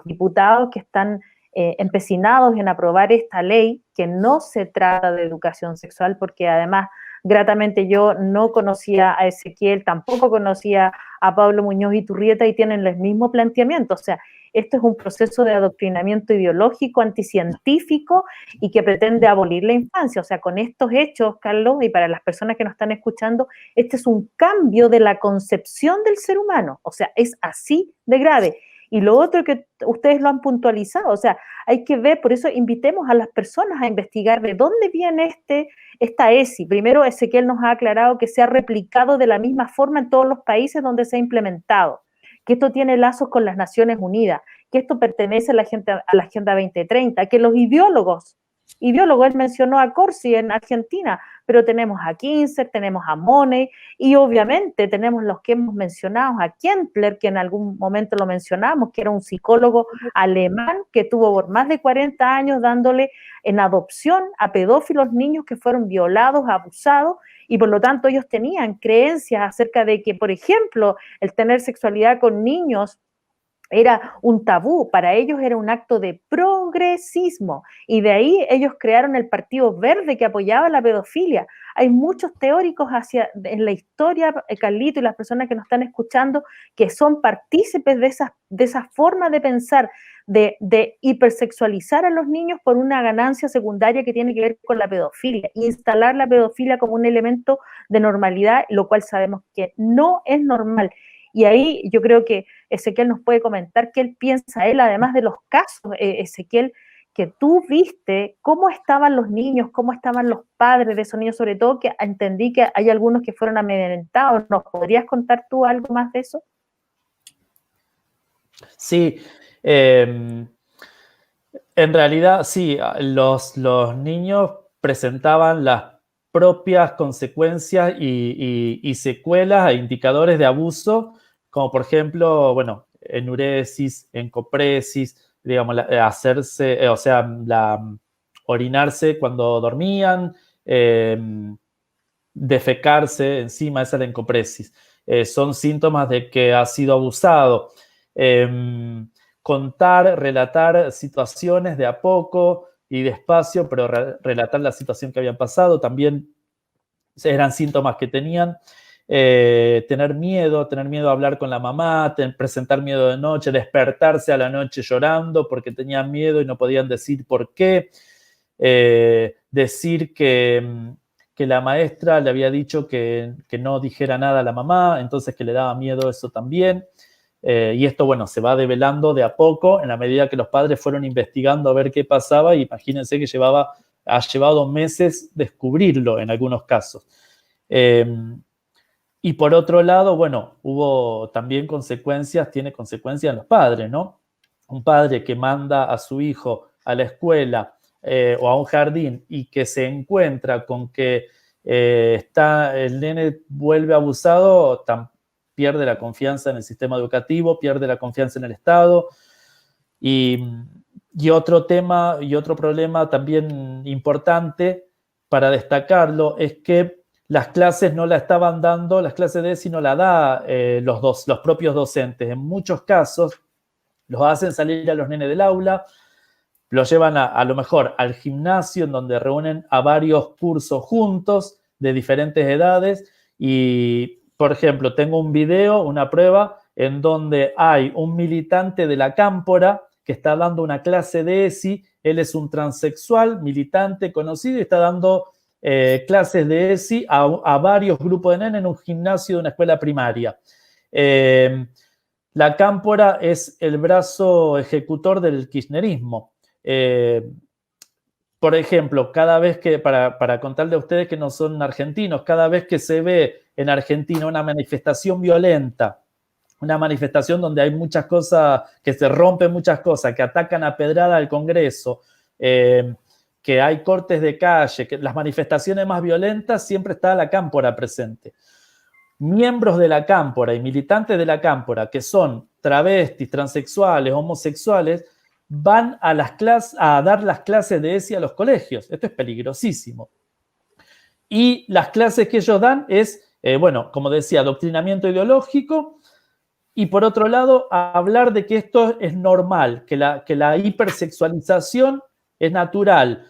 diputados que están empecinados en aprobar esta ley, que no se trata de educación sexual, porque además, gratamente yo no conocía a Ezequiel, tampoco conocía a Pablo Muñoz Iturrieta y tienen el mismo planteamiento. O sea, esto es un proceso de adoctrinamiento ideológico, anticientífico y que pretende abolir la infancia. O sea, con estos hechos, Carlos, y para las personas que nos están escuchando, este es un cambio de la concepción del ser humano. O sea, es así de grave. Y lo otro que ustedes lo han puntualizado, o sea, hay que ver, por eso invitemos a las personas a investigar de dónde viene esta ESI. Primero, Ezequiel nos ha aclarado que se ha replicado de la misma forma en todos los países donde se ha implementado, que esto tiene lazos con las Naciones Unidas, que esto pertenece a la Agenda 2030, que los ideólogos, él mencionó a Corsi en Argentina, pero tenemos a Kinzer, tenemos a Money y obviamente tenemos los que hemos mencionado, a Kentler, que en algún momento lo mencionamos, que era un psicólogo alemán que tuvo por más de 40 años dándole en adopción a pedófilos niños que fueron violados, abusados, y por lo tanto ellos tenían creencias acerca de que, por ejemplo, el tener sexualidad con niños era un tabú, para ellos era un acto de progresismo, y de ahí ellos crearon el Partido Verde que apoyaba la pedofilia. Hay muchos teóricos en la historia, Carlito, y las personas que nos están escuchando, que son partícipes de esa forma de pensar, de hipersexualizar a los niños por una ganancia secundaria que tiene que ver con la pedofilia, instalar la pedofilia como un elemento de normalidad, lo cual sabemos que no es normal. Y ahí yo creo que Ezequiel nos puede comentar qué él piensa, además de los casos, Ezequiel, que tú viste, cómo estaban los niños, cómo estaban los padres de esos niños, sobre todo que entendí que hay algunos que fueron amedrentados. ¿Nos podrías contar tú algo más de eso? Sí, en realidad sí, los niños presentaban las propias consecuencias y secuelas e indicadores de abuso, como por ejemplo, bueno, enuresis, encopresis, digamos, hacerse, o sea, orinarse cuando dormían, defecarse encima, esa es la encopresis. Son síntomas de que ha sido abusado. Contar, relatar situaciones de a poco y despacio, pero relatar la situación que habían pasado, también eran síntomas que tenían. Tener miedo a hablar con la mamá, presentar miedo de noche, despertarse a la noche llorando porque tenían miedo y no podían decir por qué. Decir que la maestra le había dicho que no dijera nada a la mamá, entonces que le daba miedo eso también. Y esto, bueno, se va develando de a poco en la medida que los padres fueron investigando a ver qué pasaba, y imagínense que ha llevado meses descubrirlo en algunos casos. Y por otro lado, bueno, hubo también tiene consecuencias en los padres, ¿no? Un padre que manda a su hijo a la escuela o a un jardín y que se encuentra con que el nene vuelve abusado, pierde la confianza en el sistema educativo, pierde la confianza en el Estado. Y otro tema y otro problema también importante para destacarlo es que las clases no la estaban dando, las clases de ESI no la da los propios docentes. En muchos casos los hacen salir a los nenes del aula, los llevan a lo mejor al gimnasio, en donde reúnen a varios cursos juntos de diferentes edades. Y, por ejemplo, tengo un video, una prueba, en donde hay un militante de la Cámpora que está dando una clase de ESI. Él es un transexual, militante conocido, y está dando clases de ESI a varios grupos de nenes en un gimnasio de una escuela primaria. La Cámpora es el brazo ejecutor del kirchnerismo. Por ejemplo, cada vez que, para contarle a ustedes que no son argentinos, cada vez que se ve en Argentina una manifestación violenta, una manifestación donde hay muchas cosas, que se rompen muchas cosas, que atacan a pedrada al Congreso, que hay cortes de calle, que las manifestaciones más violentas, siempre está la Cámpora presente. Miembros de la Cámpora y militantes de la Cámpora, que son travestis, transexuales, homosexuales, van a dar las clases de ESI a los colegios. Esto es peligrosísimo. Y las clases que ellos dan es, bueno, como decía, adoctrinamiento ideológico, y por otro lado, hablar de que esto es normal, que la hipersexualización es natural.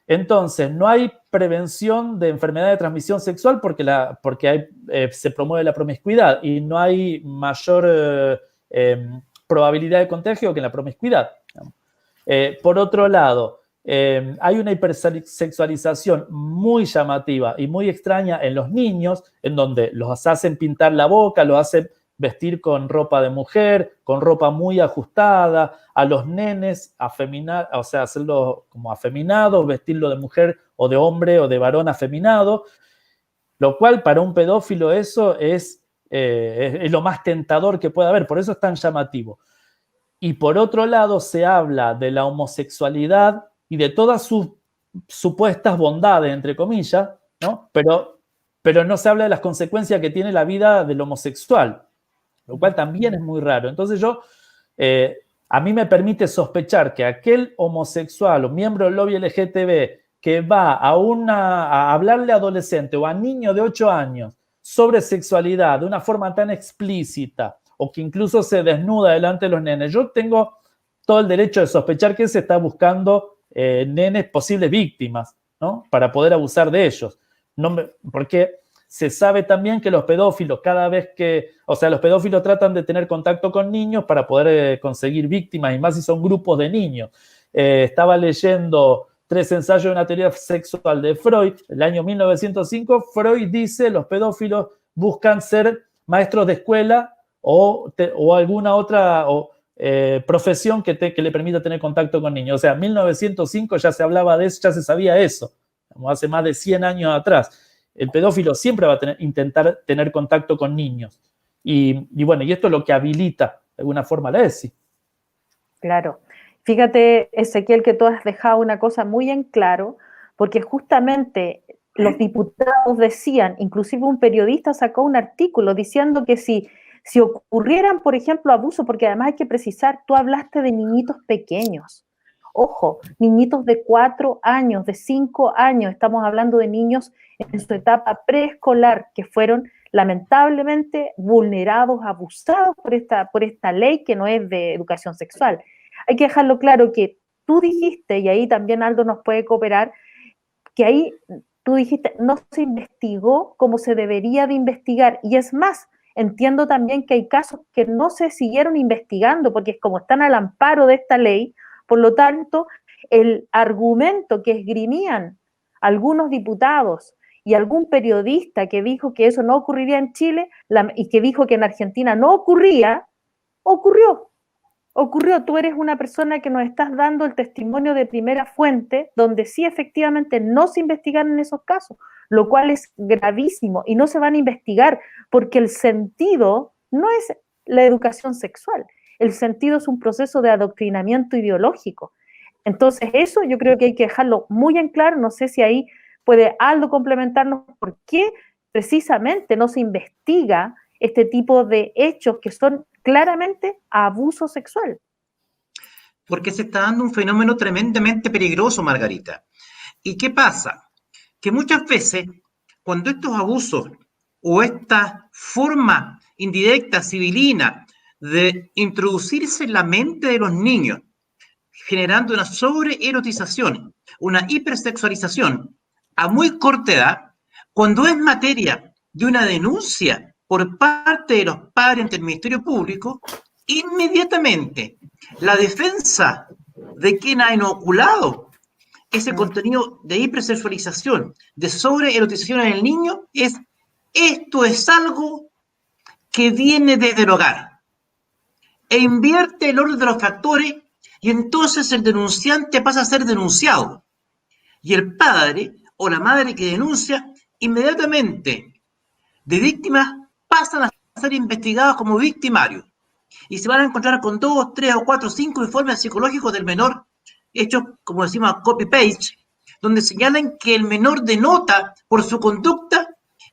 Entonces, no hay prevención de enfermedad de transmisión sexual porque se promueve la promiscuidad y no hay mayor probabilidad de contagio que en la promiscuidad. Por otro lado, hay una hipersexualización muy llamativa y muy extraña en los niños, en donde los hacen pintar la boca, los hacen vestir con ropa de mujer, con ropa muy ajustada, a los nenes afeminar, o sea, hacerlo como afeminados, vestirlo de mujer o de hombre o de varón afeminado, lo cual para un pedófilo eso es lo más tentador que puede haber, por eso es tan llamativo. Y por otro lado se habla de la homosexualidad y de todas sus supuestas bondades, entre comillas, ¿no? Pero no se habla de las consecuencias que tiene la vida del homosexual, lo cual también es muy raro. Entonces a mí me permite sospechar que aquel homosexual o miembro del lobby LGTB que va a hablarle a adolescente o a niño de 8 años sobre sexualidad de una forma tan explícita o que incluso se desnuda delante de los nenes, yo tengo todo el derecho de sospechar que se está buscando nenes posibles víctimas, ¿no? Para poder abusar de ellos. Porque se sabe también que los pedófilos los pedófilos tratan de tener contacto con niños para poder conseguir víctimas, y más si son grupos de niños. Estaba leyendo 3 ensayos de una teoría sexual de Freud, el año 1905. Freud dice que los pedófilos buscan ser maestros de escuela o alguna otra profesión que le permita tener contacto con niños. O sea, en 1905 ya se hablaba de eso, ya se sabía eso, como hace más de 100 años atrás. El pedófilo siempre va a intentar tener contacto con niños. Y bueno, y esto es lo que habilita de alguna forma la ESI. Claro. Fíjate, Ezequiel, que tú has dejado una cosa muy en claro, porque justamente los diputados decían, inclusive un periodista sacó un artículo diciendo que si ocurrieran, por ejemplo, abusos, porque además hay que precisar, tú hablaste de niñitos pequeños. Ojo, niñitos de 4 años, de 5 años, estamos hablando de niños en su etapa preescolar que fueron lamentablemente vulnerados, abusados por esta ley que no es de educación sexual. Hay que dejarlo claro que tú dijiste, y ahí también Aldo nos puede cooperar, que ahí tú dijiste no se investigó como se debería de investigar, y es más, entiendo también que hay casos que no se siguieron investigando porque como están al amparo de esta ley, por lo tanto, el argumento que esgrimían algunos diputados y algún periodista que dijo que eso no ocurriría en Chile y que dijo que en Argentina no ocurría, ocurrió. Tú eres una persona que nos estás dando el testimonio de primera fuente, donde sí efectivamente no se investigaron esos casos, lo cual es gravísimo y no se van a investigar porque el sentido no es la educación sexual. El sentido es un proceso de adoctrinamiento ideológico. Entonces, eso yo creo que hay que dejarlo muy en claro. No sé si ahí puede Aldo complementarnos por qué precisamente no se investiga este tipo de hechos que son claramente abuso sexual. Porque se está dando un fenómeno tremendamente peligroso, Margarita. ¿Y qué pasa? Que muchas veces, cuando estos abusos o esta forma indirecta, civilina, de introducirse en la mente de los niños, generando una sobreerotización, una hipersexualización a muy corta edad, cuando es materia de una denuncia por parte de los padres ante el Ministerio Público, inmediatamente la defensa de quien ha inoculado ese contenido de hipersexualización, de sobreerotización en el niño, esto es algo que viene desde el hogar. E invierte el orden de los factores y entonces el denunciante pasa a ser denunciado. Y el padre o la madre que denuncia, inmediatamente de víctimas pasan a ser investigados como victimarios. Y se van a encontrar con 2, 3 o 4, 5 informes psicológicos del menor, hechos, como decimos, copy-paste, donde señalan que el menor denota por su conducta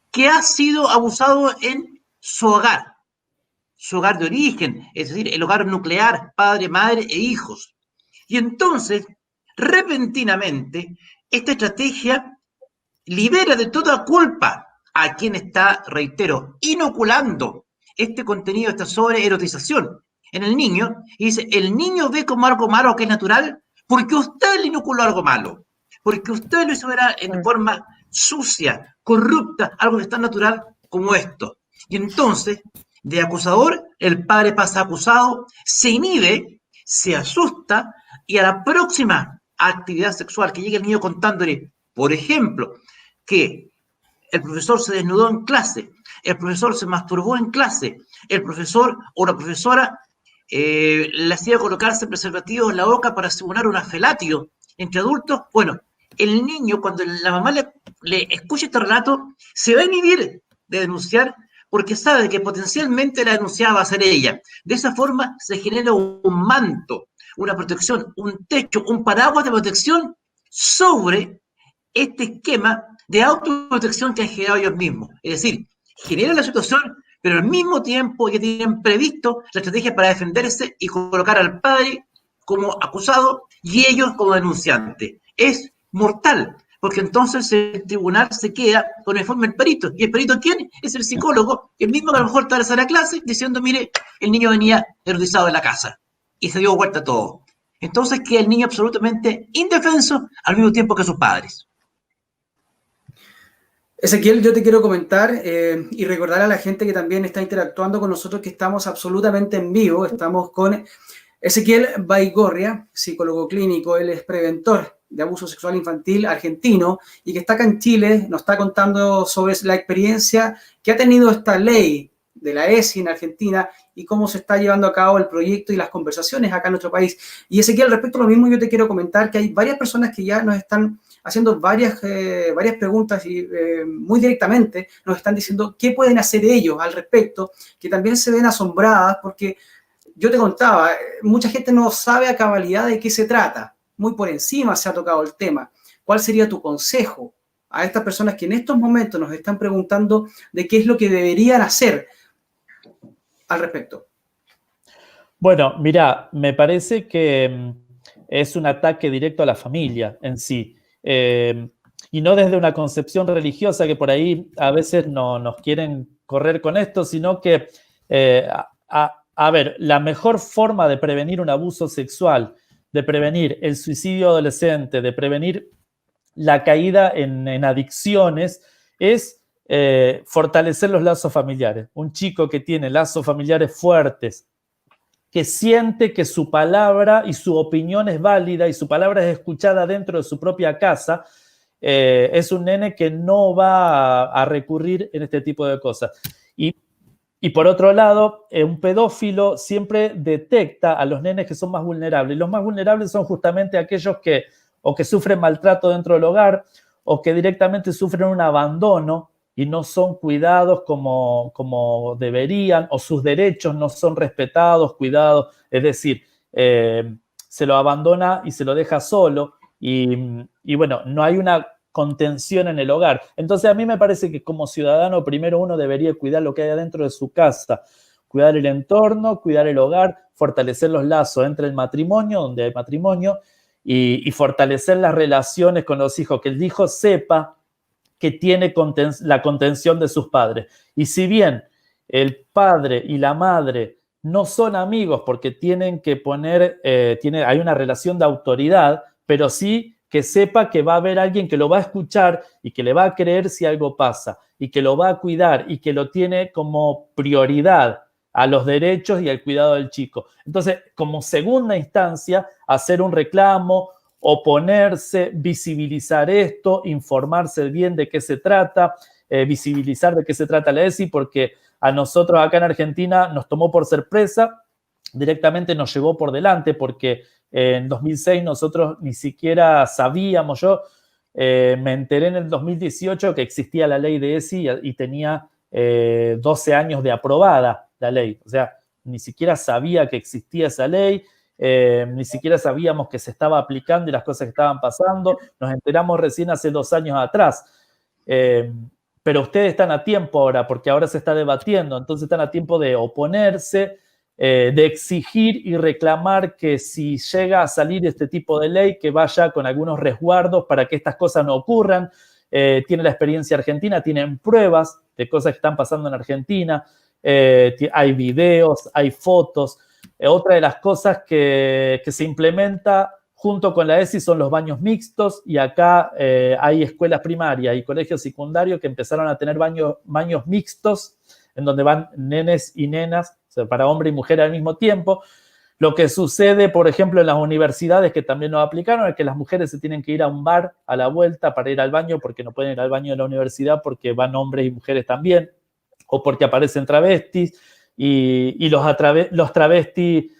que ha sido abusado en su hogar. su hogar de origen, es decir, el hogar nuclear, padre, madre e hijos. Y entonces, repentinamente, esta estrategia libera de toda culpa a quien está, reitero, inoculando este contenido, esta sobreerotización en el niño, y dice, el niño ve como algo malo que es natural porque usted le inoculó algo malo, porque usted lo hizo ver en forma sucia, corrupta, algo que es tan natural como esto. Y entonces, de acusador, el padre pasa a acusado, se inhibe, se asusta, y a la próxima actividad sexual que llegue el niño contándole, por ejemplo, que el profesor se desnudó en clase, el profesor se masturbó en clase, el profesor o la profesora le hacía colocarse preservativos en la boca para simular un afelatio entre adultos. Bueno, el niño, cuando la mamá le escucha este relato, se va a inhibir de denunciar porque sabe que potencialmente la denunciada va a ser ella. De esa forma se genera un manto, una protección, un techo, un paraguas de protección sobre este esquema de autoprotección que han generado ellos mismos. Es decir, generan la situación, pero al mismo tiempo ya tienen previsto la estrategia para defenderse y colocar al padre como acusado y ellos como denunciantes. Es mortal, porque entonces el tribunal se queda con el informe del perito. ¿Y el perito quién? Es el psicólogo, el mismo que a lo mejor está en la clase diciendo, mire, el niño venía erudizado de la casa y se dio vuelta todo. Entonces queda el niño absolutamente indefenso al mismo tiempo que sus padres. Ezequiel, yo te quiero comentar y recordar a la gente que también está interactuando con nosotros que estamos absolutamente en vivo. Estamos con Ezequiel Baigorria, psicólogo clínico, él es preventor de abuso sexual infantil argentino y que está acá en Chile, nos está contando sobre la experiencia que ha tenido esta ley de la ESI en Argentina y cómo se está llevando a cabo el proyecto y las conversaciones acá en nuestro país. Y Ezequiel, respecto a lo mismo, yo te quiero comentar que hay varias personas que ya nos están haciendo varias preguntas y muy directamente nos están diciendo qué pueden hacer ellos al respecto, que también se ven asombradas porque yo te contaba, mucha gente no sabe a cabalidad de qué se trata, muy por encima se ha tocado el tema. ¿Cuál sería tu consejo a estas personas que en estos momentos nos están preguntando de qué es lo que deberían hacer al respecto? Bueno, mira, me parece que es un ataque directo a la familia en sí. Y no desde una concepción religiosa que por ahí a veces no nos quieren correr con esto, sino que, a ver, la mejor forma de prevenir un abuso sexual, de prevenir el suicidio adolescente, de prevenir la caída en adicciones, es fortalecer los lazos familiares. Un chico que tiene lazos familiares fuertes, que siente que su palabra y su opinión es válida y su palabra es escuchada dentro de su propia casa, es un nene que no va a recurrir en este tipo de cosas. Y por otro lado, un pedófilo siempre detecta a los nenes que son más vulnerables. Y los más vulnerables son justamente aquellos que o que sufren maltrato dentro del hogar o que directamente sufren un abandono y no son cuidados como deberían, o sus derechos no son respetados, cuidados, es decir, se lo abandona y se lo deja solo y bueno, no hay una contención en el hogar. Entonces a mí me parece que como ciudadano primero uno debería cuidar lo que hay adentro de su casa, cuidar el entorno, cuidar el hogar, fortalecer los lazos entre el matrimonio, donde hay matrimonio, y fortalecer las relaciones con los hijos, que el hijo sepa que tiene la contención de sus padres. Y si bien el padre y la madre no son amigos porque tienen que poner, hay una relación de autoridad, pero sí que sepa que va a haber alguien que lo va a escuchar y que le va a creer si algo pasa y que lo va a cuidar y que lo tiene como prioridad a los derechos y al cuidado del chico. Entonces, como segunda instancia, hacer un reclamo, oponerse, visibilizar esto, informarse bien de qué se trata, visibilizar de qué se trata la ESI, porque a nosotros acá en Argentina nos tomó por sorpresa, directamente nos llevó por delante, porque en 2006 nosotros ni siquiera sabíamos, yo me enteré en el 2018 que existía la ley de ESI y tenía 12 años de aprobada la ley, o sea, ni siquiera sabía que existía esa ley, ni siquiera sabíamos que se estaba aplicando y las cosas que estaban pasando, nos enteramos recién hace 2 años atrás. pero ustedes están a tiempo ahora, porque ahora se está debatiendo, entonces están a tiempo de oponerse, de exigir y reclamar que si llega a salir este tipo de ley, que vaya con algunos resguardos para que estas cosas no ocurran. Tiene la experiencia argentina, tienen pruebas de cosas que están pasando en Argentina, hay videos, hay fotos. Otra de las cosas que se implementa junto con la ESI son los baños mixtos, y acá hay escuelas primarias y colegios secundarios que empezaron a tener baños mixtos en donde van nenes y nenas, o sea, para hombre y mujer al mismo tiempo. Lo que sucede, por ejemplo, en las universidades, que también nos aplicaron, es que las mujeres se tienen que ir a un bar a la vuelta para ir al baño, porque no pueden ir al baño de la universidad porque van hombres y mujeres también, o porque aparecen travestis, y los travestis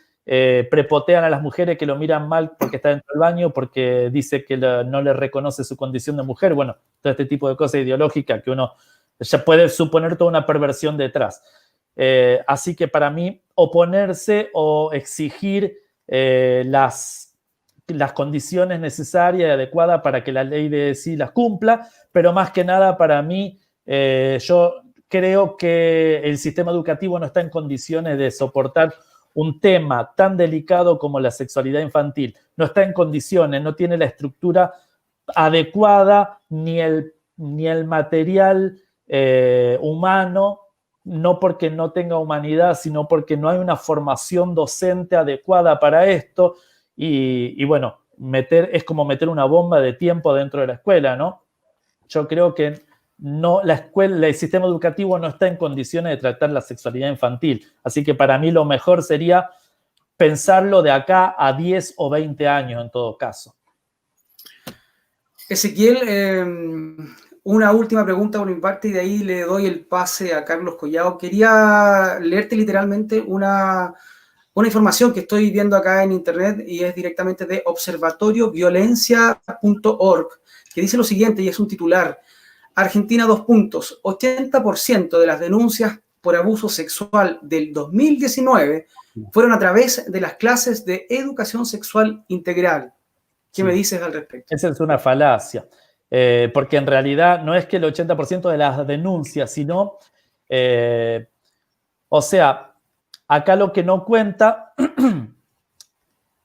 prepotean a las mujeres que lo miran mal porque está dentro del baño, porque dice que no le reconoce su condición de mujer. Bueno, todo este tipo de cosas ideológicas que uno ya puede suponer toda una perversión detrás. Así que para mí, oponerse o exigir las condiciones necesarias y adecuadas para que la ley de sí las cumpla, pero más que nada para mí, yo creo que el sistema educativo no está en condiciones de soportar un tema tan delicado como la sexualidad infantil. No está en condiciones, no tiene la estructura adecuada ni el material humano, no porque no tenga humanidad, sino porque no hay una formación docente adecuada para esto. Y bueno, es como meter una bomba de tiempo dentro de la escuela, ¿no? Yo creo que no, el sistema educativo no está en condiciones de tratar la sexualidad infantil. Así que para mí lo mejor sería pensarlo de acá a 10 o 20 años en todo caso. Ezequiel, una última pregunta por mi parte y de ahí le doy el pase a Carlos Collado. Quería leerte literalmente una información que estoy viendo acá en internet y es directamente de observatorioviolencia.org, que dice lo siguiente, y es un titular: Argentina, 80% de las denuncias por abuso sexual del 2019 fueron a través de las clases de educación sexual integral. ¿Qué me dices al respecto? Esa es una falacia. Porque en realidad no es que el 80% de las denuncias, sino, o sea, acá lo que no cuenta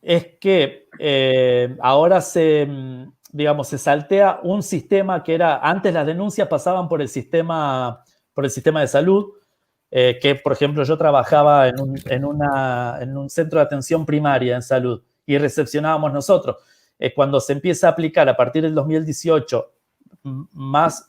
es que ahora se saltea un sistema que era, antes las denuncias pasaban por el sistema de salud, que por ejemplo yo trabajaba en un centro de atención primaria en salud y recepcionábamos nosotros. Cuando se empieza a aplicar a partir del 2018 más,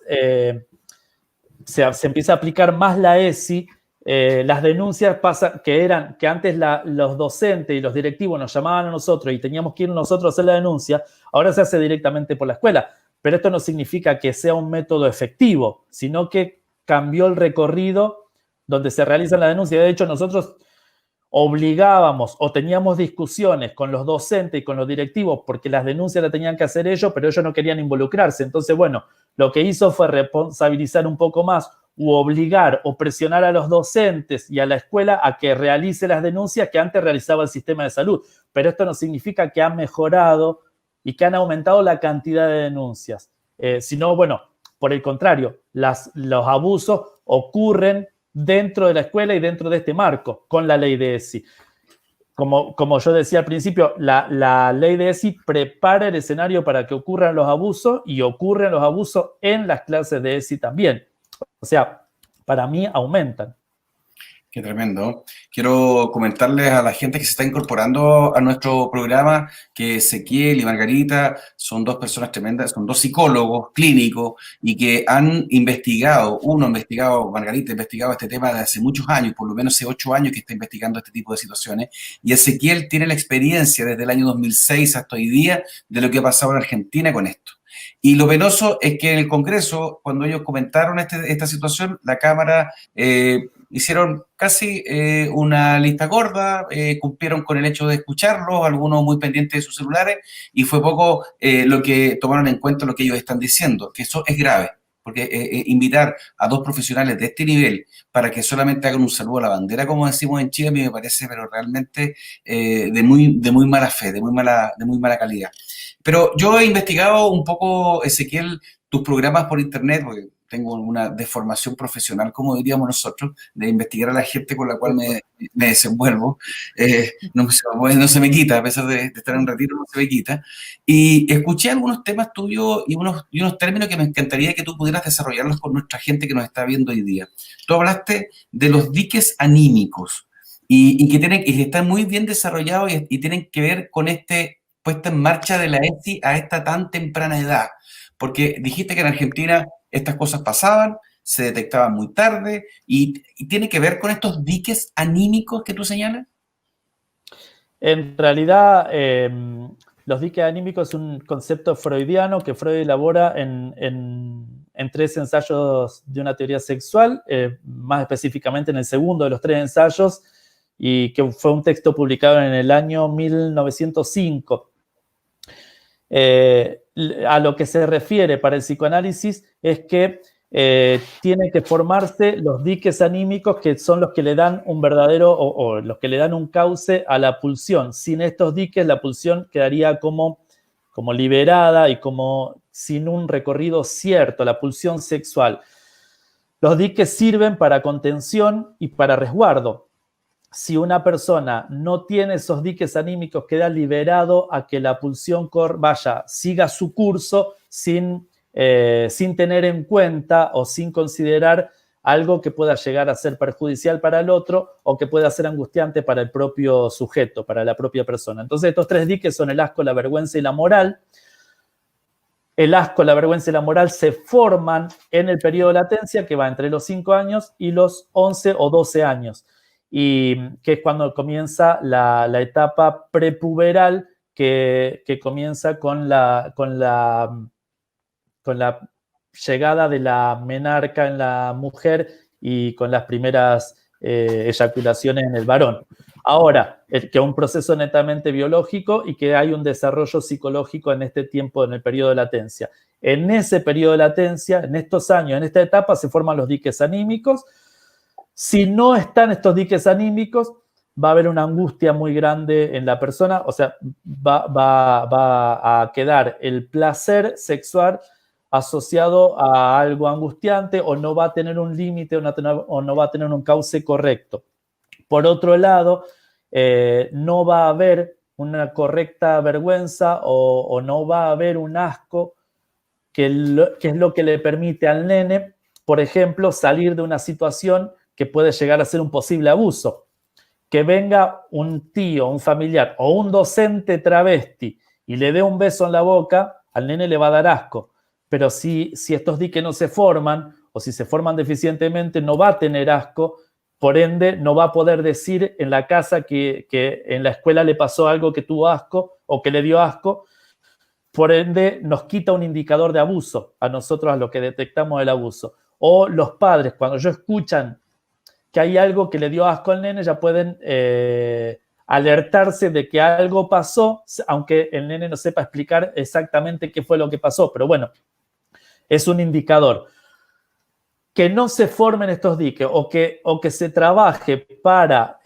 se empieza a aplicar más la ESI, las denuncias pasan, que antes los docentes y los directivos nos llamaban a nosotros y teníamos que ir nosotros a hacer la denuncia, ahora se hace directamente por la escuela. Pero esto no significa que sea un método efectivo, sino que cambió el recorrido donde se realizan las denuncias. De hecho, nosotros obligábamos o teníamos discusiones con los docentes y con los directivos porque las denuncias las tenían que hacer ellos, pero ellos no querían involucrarse. Entonces, bueno, lo que hizo fue responsabilizar un poco más u obligar o presionar a los docentes y a la escuela a que realice las denuncias que antes realizaba el sistema de salud. Pero esto no significa que ha mejorado y que han aumentado la cantidad de denuncias, sino, bueno, por el contrario, los abusos ocurren dentro de la escuela y dentro de este marco, con la ley de ESI. Como yo decía al principio, la ley de ESI prepara el escenario para que ocurran los abusos y ocurren los abusos en las clases de ESI también. O sea, para mí aumentan. Qué tremendo. Quiero comentarles a la gente que se está incorporando a nuestro programa que Ezequiel y Margarita son dos personas tremendas, son dos psicólogos clínicos y que han investigado, Margarita ha investigado este tema desde hace muchos años, por lo menos hace 8 años que está investigando este tipo de situaciones, y Ezequiel tiene la experiencia desde el año 2006 hasta hoy día de lo que ha pasado en Argentina con esto. Y lo penoso es que en el Congreso, cuando ellos comentaron esta situación, la Cámara hicieron casi una lista gorda, cumplieron con el hecho de escucharlos, algunos muy pendientes de sus celulares, y fue poco lo que tomaron en cuenta lo que ellos están diciendo, que eso es grave, porque invitar a dos profesionales de este nivel para que solamente hagan un saludo a la bandera, como decimos en Chile, a mí me parece, pero realmente de muy mala fe, de muy mala calidad. Pero yo he investigado un poco, Ezequiel, tus programas por internet, porque tengo una deformación profesional, como diríamos nosotros, de investigar a la gente con la cual me desenvuelvo. No se me quita, a pesar de estar en retiro, no se me quita. Y escuché algunos temas tuyos y unos términos que me encantaría que tú pudieras desarrollarlos con nuestra gente que nos está viendo hoy día. Tú hablaste de los diques anímicos y que están muy bien desarrollados y tienen que ver con puesta en marcha de la ESI a esta tan temprana edad. Porque dijiste que en Argentina estas cosas pasaban, se detectaban muy tarde, y tiene que ver con estos diques anímicos que tú señalas. En realidad, los diques anímicos es un concepto freudiano que Freud elabora en 3 ensayos de una teoría sexual, más específicamente en el segundo de los 3 ensayos, y que fue un texto publicado en el año 1905. A lo que se refiere para el psicoanálisis es que tienen que formarse los diques anímicos, que son los que le dan un verdadero o los que le dan un cauce a la pulsión. Sin estos diques, la pulsión quedaría como liberada y como sin un recorrido cierto, la pulsión sexual. Los diques sirven para contención y para resguardo. Si una persona no tiene esos diques anímicos, queda liberado a que la pulsión siga su curso sin tener en cuenta o sin considerar algo que pueda llegar a ser perjudicial para el otro o que pueda ser angustiante para el propio sujeto, para la propia persona. Entonces, estos 3 diques son el asco, la vergüenza y la moral. El asco, la vergüenza y la moral se forman en el periodo de latencia, que va entre los 5 años y los 11 o 12 años. Y que es cuando comienza la etapa prepuberal que comienza con la llegada de la menarca en la mujer y con las primeras eyaculaciones en el varón. Ahora, que es un proceso netamente biológico y que hay un desarrollo psicológico en este tiempo, en el periodo de latencia. En ese periodo de latencia, en estos años, en esta etapa, se forman los diques anímicos. Si no están estos diques anímicos, va a haber una angustia muy grande en la persona, o sea, va a quedar el placer sexual asociado a algo angustiante o no va a tener un límite o no va a tener un cauce correcto. Por otro lado, no va a haber una correcta vergüenza o no va a haber un asco que es lo que le permite al nene, por ejemplo, salir de una situación que puede llegar a ser un posible abuso. Que venga un tío, un familiar o un docente travesti y le dé un beso en la boca, al nene le va a dar asco. Pero si estos diques no se forman o si se forman deficientemente, no va a tener asco, por ende no va a poder decir en la casa que en la escuela le pasó algo que tuvo asco o que le dio asco, por ende nos quita un indicador de abuso a nosotros, a lo que detectamos el abuso. O los padres, cuando ellos escuchan que hay algo que le dio asco al nene, ya pueden alertarse de que algo pasó, aunque el nene no sepa explicar exactamente qué fue lo que pasó, pero bueno, es un indicador. Que no se formen estos diques o que se trabaje para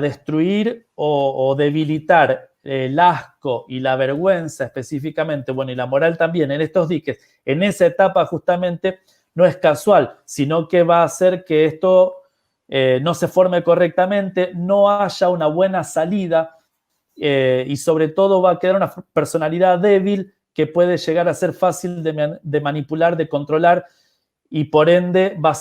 destruir o debilitar el asco y la vergüenza específicamente, bueno, y la moral también en estos diques, en esa etapa justamente no es casual, sino que va a hacer que esto no se forme correctamente, no haya una buena salida y sobre todo va a quedar una personalidad débil que puede llegar a ser fácil de manipular, de controlar y por ende va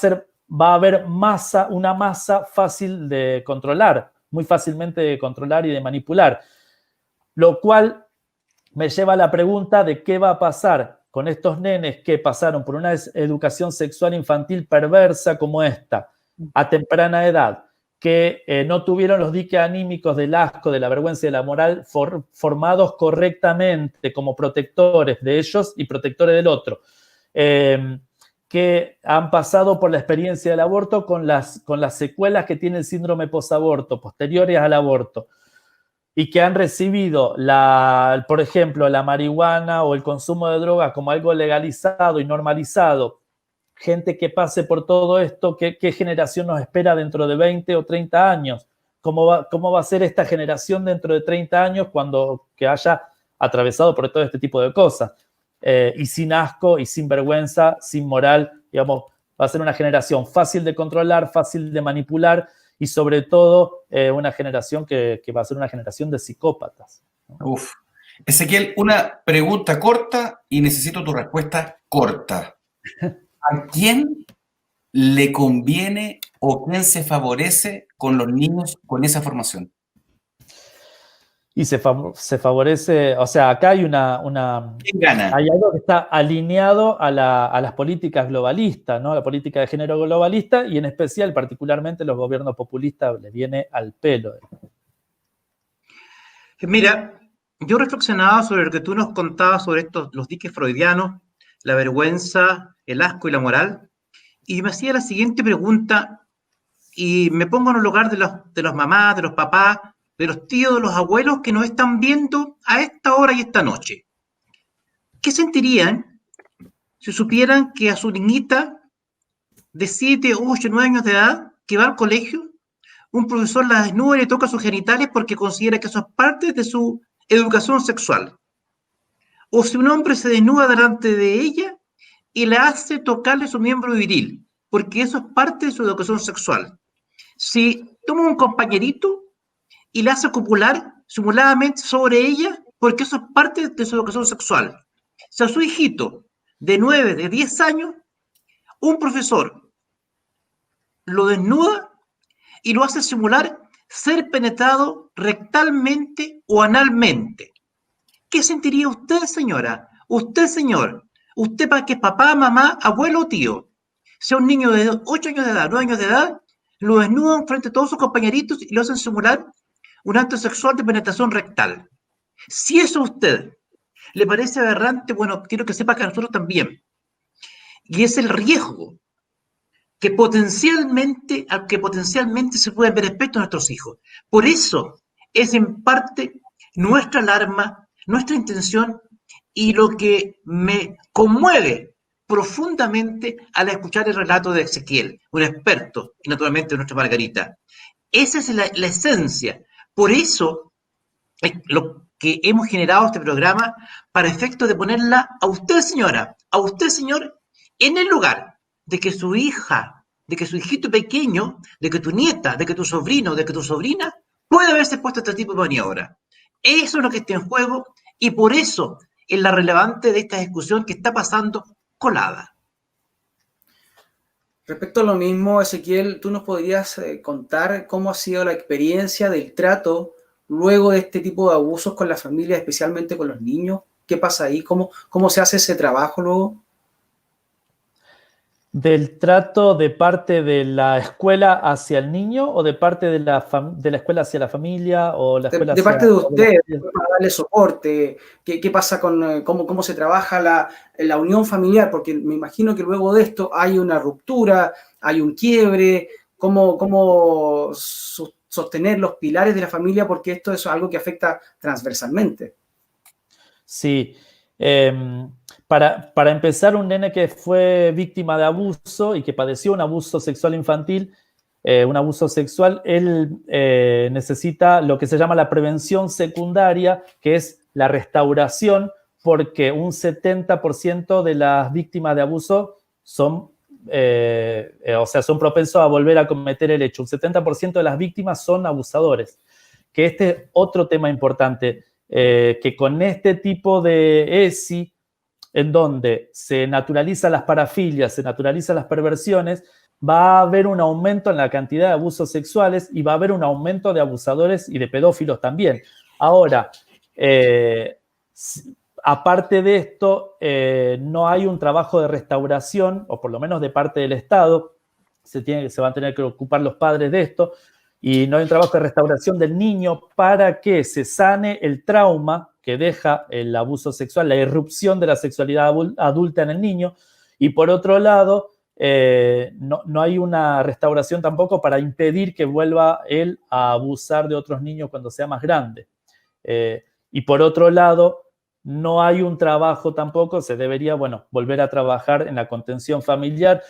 a haber una masa fácil de controlar, muy fácilmente de controlar y de manipular. Lo cual me lleva a la pregunta de qué va a pasar con estos nenes que pasaron por una educación sexual infantil perversa como esta, a temprana edad, que no tuvieron los diques anímicos del asco, de la vergüenza y de la moral formados correctamente como protectores de ellos y protectores del otro, que han pasado por la experiencia del aborto con las secuelas que tiene el síndrome posaborto, posteriores al aborto, y que han recibido, por ejemplo, la marihuana o el consumo de drogas como algo legalizado y normalizado. Gente que pase por todo esto, ¿qué generación nos espera dentro de 20 o 30 años? ¿Cómo va a ser esta generación dentro de 30 años que haya atravesado por todo este tipo de cosas? Y sin asco, y sin vergüenza, sin moral digamos, va a ser una generación fácil de controlar, fácil de manipular y sobre todo una generación que va a ser una generación de psicópatas. Uf. Ezequiel, una pregunta corta y necesito tu respuesta corta. ¿A quién le conviene o quién se favorece con los niños con esa formación? Y se favorece, o sea, acá hay ¿Quién gana? hay algo que está alineado a las políticas globalistas, ¿no? La política de género globalista y en especial, particularmente, los gobiernos populistas les viene al pelo. Mira, yo reflexionaba sobre lo que tú nos contabas sobre los diques freudianos, la vergüenza, el asco y la moral, y me hacía la siguiente pregunta, y me pongo en el lugar de los mamás, de los papás, de los tíos, de los abuelos que nos están viendo a esta hora y esta noche. ¿Qué sentirían si supieran que a su niñita de 7, 8, 9 años de edad, que va al colegio, un profesor la desnuda y le toca sus genitales porque considera que eso es parte de su educación sexual? O si un hombre se desnuda delante de ella y le hace tocarle su miembro viril, porque eso es parte de su educación sexual. Si toma un compañerito y le hace copular simuladamente sobre ella, porque eso es parte de su educación sexual. Si a su hijito de 9, de 10 años, un profesor lo desnuda y lo hace simular ser penetrado rectalmente o analmente, ¿qué sentiría usted, señora? Usted, señor. Usted, para que es papá, mamá, abuelo o tío. Si a un niño de 8 años de edad, 9 años de edad, lo desnudan frente a todos sus compañeritos y lo hacen simular un acto sexual de penetración rectal. Si eso a usted le parece aberrante, bueno, quiero que sepa que a nosotros también. Y es el riesgo al que potencialmente se puede ver respecto a nuestros hijos. Por eso es en parte nuestra alarma, nuestra intención y lo que me conmueve profundamente al escuchar el relato de Ezequiel, un experto, y naturalmente de nuestra Margarita. Esa es la esencia. Por eso es lo que hemos generado este programa para efecto de ponerla a usted, señora, a usted, señor, en el lugar de que su hija, de que su hijito pequeño, de que tu nieta, de que tu sobrino, de que tu sobrina puede haberse puesto a este tipo de maniobra. Eso es lo que está en juego y por eso es la relevante de esta discusión que está pasando colada. Respecto a lo mismo, Ezequiel, ¿tú nos podrías contar cómo ha sido la experiencia del trato luego de este tipo de abusos con la familia, especialmente con los niños? ¿Qué pasa ahí? ¿Cómo se hace ese trabajo luego? ¿Del trato de parte de la escuela hacia el niño o de parte de la escuela hacia la familia o la escuela de hacia parte de usted, la... para darle soporte? ¿Qué pasa con cómo se trabaja la unión familiar? Porque me imagino que luego de esto hay una ruptura, hay un quiebre. ¿Cómo sostener los pilares de la familia? Porque esto es algo que afecta transversalmente. Sí. Para empezar, un nene que fue víctima de abuso y que padeció un abuso sexual infantil, un abuso sexual, él necesita lo que se llama la prevención secundaria, que es la restauración, porque un 70% de las víctimas de abuso son propensos a volver a cometer el hecho. Un 70% de las víctimas son abusadores. Que este es otro tema importante, que con este tipo de ESI, en donde se naturalizan las parafilias, se naturalizan las perversiones, va a haber un aumento en la cantidad de abusos sexuales y va a haber un aumento de abusadores y de pedófilos también. Ahora, aparte de esto, no hay un trabajo de restauración, o por lo menos de parte del Estado, se van a tener que ocupar los padres de esto, y no hay un trabajo de restauración del niño para que se sane el trauma que deja el abuso sexual, la irrupción de la sexualidad adulta en el niño, y por otro lado, no hay una restauración tampoco para impedir que vuelva él a abusar de otros niños cuando sea más grande. Y por otro lado, no hay un trabajo tampoco, se debería, volver a trabajar en la contención familiar.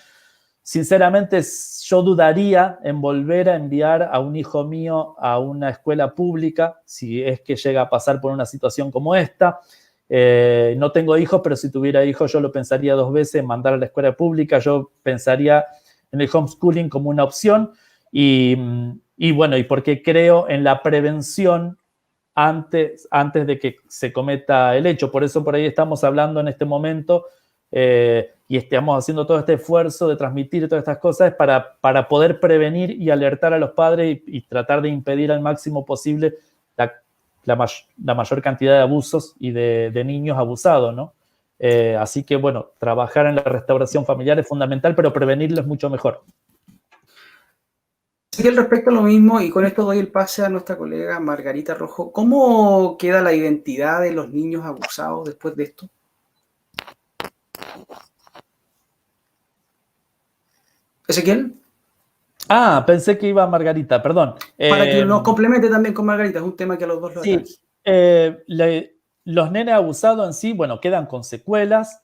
Sinceramente, yo dudaría en volver a enviar a un hijo mío a una escuela pública si es que llega a pasar por una situación como esta. No tengo hijos, pero si tuviera hijos yo lo pensaría 2 veces en mandar a la escuela pública, yo pensaría en el homeschooling como una opción y bueno, y porque creo en la prevención antes de que se cometa el hecho. Por eso por ahí estamos hablando en este momento y estamos haciendo todo este esfuerzo de transmitir todas estas cosas para poder prevenir y alertar a los padres y tratar de impedir al máximo posible la mayor cantidad de abusos y de niños abusados, ¿no? Así que, bueno, trabajar en la restauración familiar es fundamental, pero prevenirlo es mucho mejor. Sí, al respecto a lo mismo, y con esto doy el pase a nuestra colega Margarita Rojo. ¿Cómo queda la identidad de los niños abusados después de esto? ¿Ezequiel? Ah, pensé que iba Margarita, perdón. Para que nos complemente también con Margarita, es un tema que a los dos lo atañe. Sí, los nenes abusados en sí, bueno, quedan con secuelas.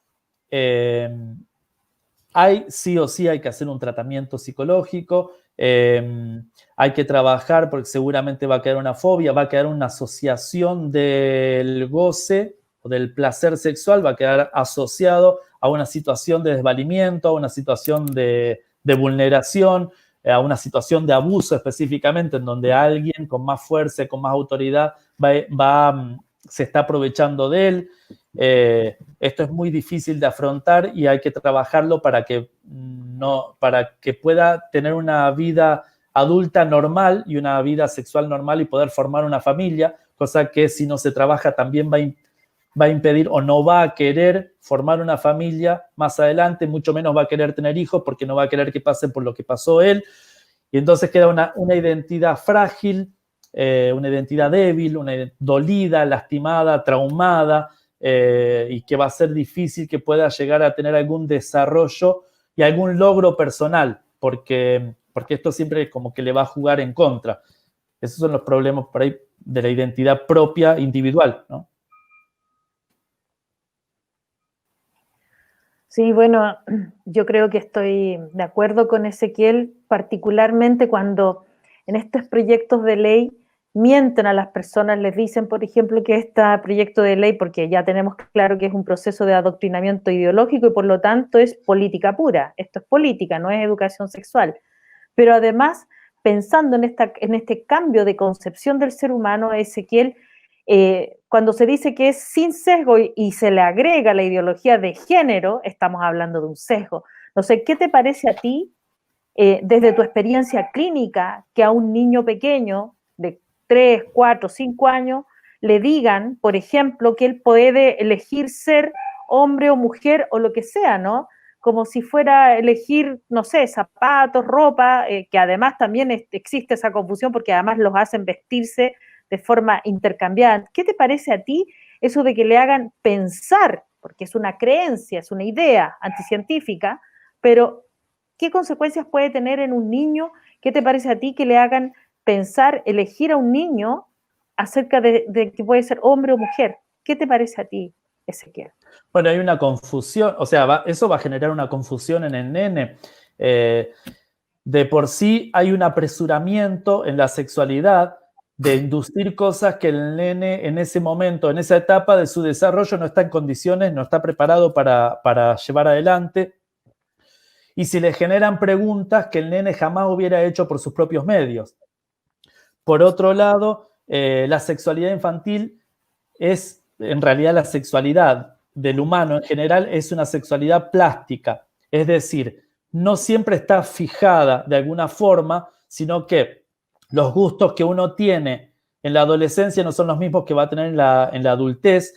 Sí o sí hay que hacer un tratamiento psicológico. Hay que trabajar porque seguramente va a quedar una fobia, va a quedar una asociación del goce o del placer sexual, va a quedar asociado a una situación de desvalimiento, a una situación de vulneración, a una situación de abuso específicamente, en donde alguien con más fuerza, con más autoridad se está aprovechando de él. Esto es muy difícil de afrontar y hay que trabajarlo para que pueda tener una vida adulta normal y una vida sexual normal y poder formar una familia, cosa que si no se trabaja también va a impedir o no va a querer formar una familia más adelante, mucho menos va a querer tener hijos porque no va a querer que pasen por lo que pasó él. Y entonces queda una identidad frágil, una identidad débil, una dolida, lastimada, traumada, y que va a ser difícil que pueda llegar a tener algún desarrollo y algún logro personal, porque esto siempre como que le va a jugar en contra. Esos son los problemas por ahí de la identidad propia individual, ¿no? Sí, bueno, yo creo que estoy de acuerdo con Ezequiel, particularmente cuando en estos proyectos de ley mienten a las personas, les dicen, por ejemplo, que este proyecto de ley, porque ya tenemos claro que es un proceso de adoctrinamiento ideológico y por lo tanto es política pura, esto es política, no es educación sexual, pero además, pensando en este cambio de concepción del ser humano, Ezequiel, cuando se dice que es sin sesgo y se le agrega la ideología de género, estamos hablando de un sesgo. No sé, ¿qué te parece a ti, desde tu experiencia clínica, que a un niño pequeño de 3, 4, 5 años le digan, por ejemplo, que él puede elegir ser hombre o mujer o lo que sea, ¿no? Como si fuera elegir, no sé, zapatos, ropa, que además también existe esa confusión porque además los hacen vestirse de forma intercambiada. ¿Qué te parece a ti eso de que le hagan pensar, porque es una creencia, es una idea anticientífica, pero qué consecuencias puede tener en un niño? ¿Qué te parece a ti que le hagan pensar, elegir a un niño acerca de que puede ser hombre o mujer? ¿Qué te parece a ti, Ezequiel? Bueno, hay una confusión, o sea, eso va a generar una confusión en el nene. De por sí hay un apresuramiento en la sexualidad de inducir cosas que el nene en ese momento, en esa etapa de su desarrollo, no está en condiciones, no está preparado para llevar adelante. Y si le generan preguntas que el nene jamás hubiera hecho por sus propios medios. Por otro lado, la sexualidad infantil es, en realidad, la sexualidad del humano en general es una sexualidad plástica. Es decir, no siempre está fijada de alguna forma, sino que los gustos que uno tiene en la adolescencia no son los mismos que va a tener en la adultez,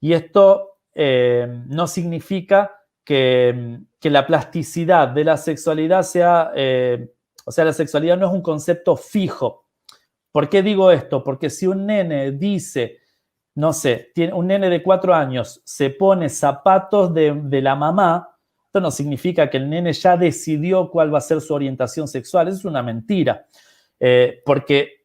y esto no significa que la plasticidad de la sexualidad sea, o sea, la sexualidad no es un concepto fijo. ¿Por qué digo esto? Porque si un nene dice, no sé, un nene de 4 años se pone zapatos de la mamá, esto no significa que el nene ya decidió cuál va a ser su orientación sexual. Eso es una mentira. Porque,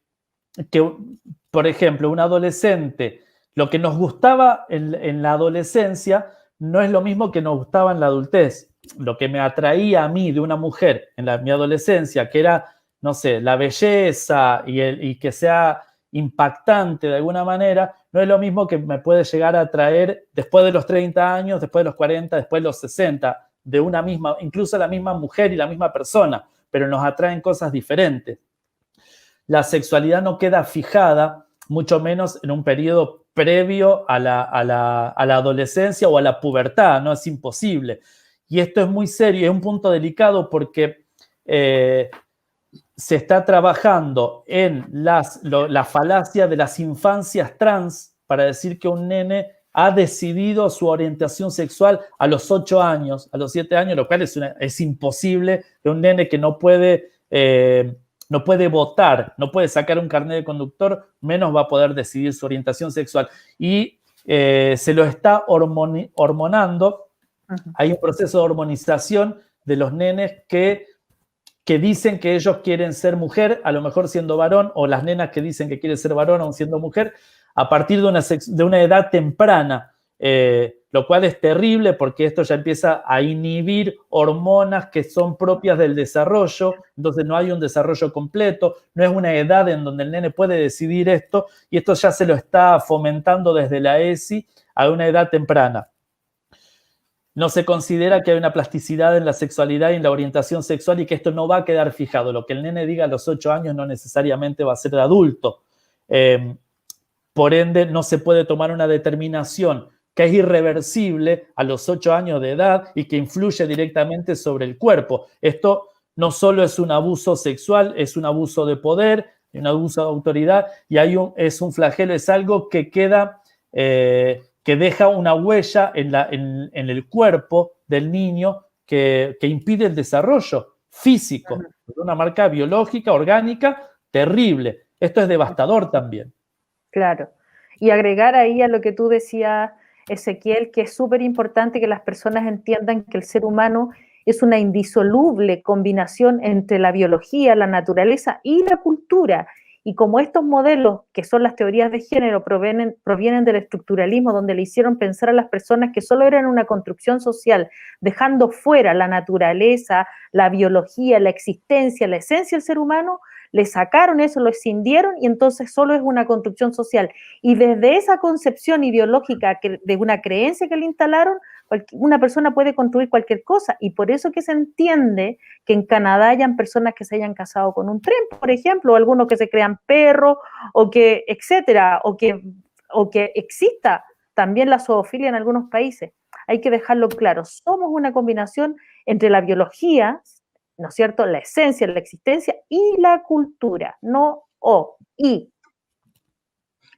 por ejemplo, un adolescente, lo que nos gustaba en la adolescencia no es lo mismo que nos gustaba en la adultez. Lo que me atraía a mí de una mujer en mi adolescencia, que era, no sé, la belleza y que sea impactante de alguna manera, no es lo mismo que me puede llegar a atraer después de los 30 años, después de los 40, después de los 60, de una misma, incluso la misma mujer y la misma persona, pero nos atraen cosas diferentes. La sexualidad no queda fijada, mucho menos en un periodo previo a la adolescencia o a la pubertad, ¿no? Es imposible. Y esto es muy serio, es un punto delicado porque se está trabajando en la falacia de las infancias trans para decir que un nene ha decidido su orientación sexual a los 8 años, a los 7 años, lo cual es imposible que un nene que no puede votar, no puede sacar un carnet de conductor, menos va a poder decidir su orientación sexual. Y se lo está hormonando. Hay un proceso de hormonización de los nenes que dicen que ellos quieren ser mujer, a lo mejor siendo varón, o las nenas que dicen que quieren ser varón aún siendo mujer, a partir de una edad temprana, lo cual es terrible porque esto ya empieza a inhibir hormonas que son propias del desarrollo, entonces no hay un desarrollo completo, no es una edad en donde el nene puede decidir esto, y esto ya se lo está fomentando desde la ESI a una edad temprana. No se considera que hay una plasticidad en la sexualidad y en la orientación sexual y que esto no va a quedar fijado. Lo que el nene diga a los 8 años no necesariamente va a ser adulto. Por ende, no se puede tomar una determinación que es irreversible a los 8 años de edad y que influye directamente sobre el cuerpo. Esto no solo es un abuso sexual, es un abuso de poder, un abuso de autoridad, y es un flagelo, es algo que queda... que deja una huella en el cuerpo del niño que impide el desarrollo físico, de una marca biológica, orgánica, terrible. Esto es devastador también. Claro. Y agregar ahí a lo que tú decías, Ezequiel, que es súper importante que las personas entiendan que el ser humano es una indisoluble combinación entre la biología, la naturaleza y la cultura. Y como estos modelos, que son las teorías de género, provienen del estructuralismo, donde le hicieron pensar a las personas que solo eran una construcción social, dejando fuera la naturaleza, la biología, la existencia, la esencia del ser humano, le sacaron eso, lo escindieron y entonces solo es una construcción social. Y desde esa concepción ideológica de una creencia que le instalaron, una persona puede construir cualquier cosa, y por eso que se entiende que en Canadá hayan personas que se hayan casado con un tren, por ejemplo, o algunos que se crean perros, o que, etcétera, o que exista también la zoofilia en algunos países. Hay que dejarlo claro, somos una combinación entre la biología, ¿no es cierto?, la esencia, la existencia y la cultura, no o, y.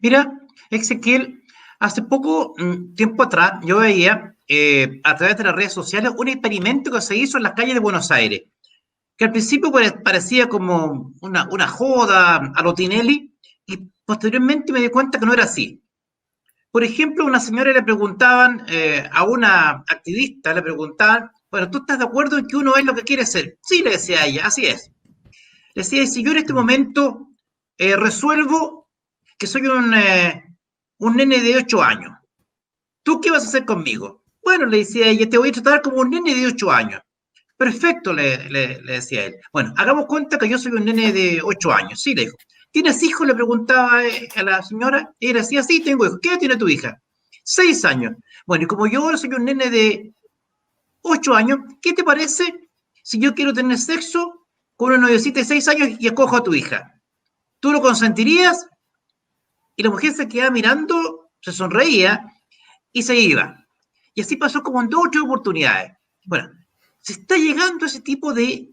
Mira, Ezequiel, hace poco tiempo atrás yo veía a través de las redes sociales un experimento que se hizo en las calles de Buenos Aires, que al principio parecía como una joda a lo Tinelli, y posteriormente me di cuenta que no era así. Por ejemplo, a una señora le preguntaban, a una activista le preguntaban, bueno, ¿tú estás de acuerdo en que uno es lo que quiere ser? Sí, le decía a ella, así es. Le decía, si yo en este momento resuelvo que soy un nene de 8 años, ¿tú qué vas a hacer conmigo? Bueno, le decía ella, te voy a tratar como un nene de 8 años. Perfecto, le decía él. Bueno, hagamos cuenta que yo soy un nene de 8 años. Sí, le dijo. ¿Tienes hijos? Le preguntaba a la señora. Y ella decía, sí, tengo hijos. ¿Qué edad tiene tu hija? 6 años. Bueno, y como yo ahora soy un nene de 8 años, ¿qué te parece si yo quiero tener sexo con una noviecita de 6 años y escojo a tu hija? ¿Tú lo consentirías? Y la mujer se quedaba mirando, se sonreía y se iba. Y así pasó como en 2 o 3 oportunidades. Bueno, se está llegando a ese tipo de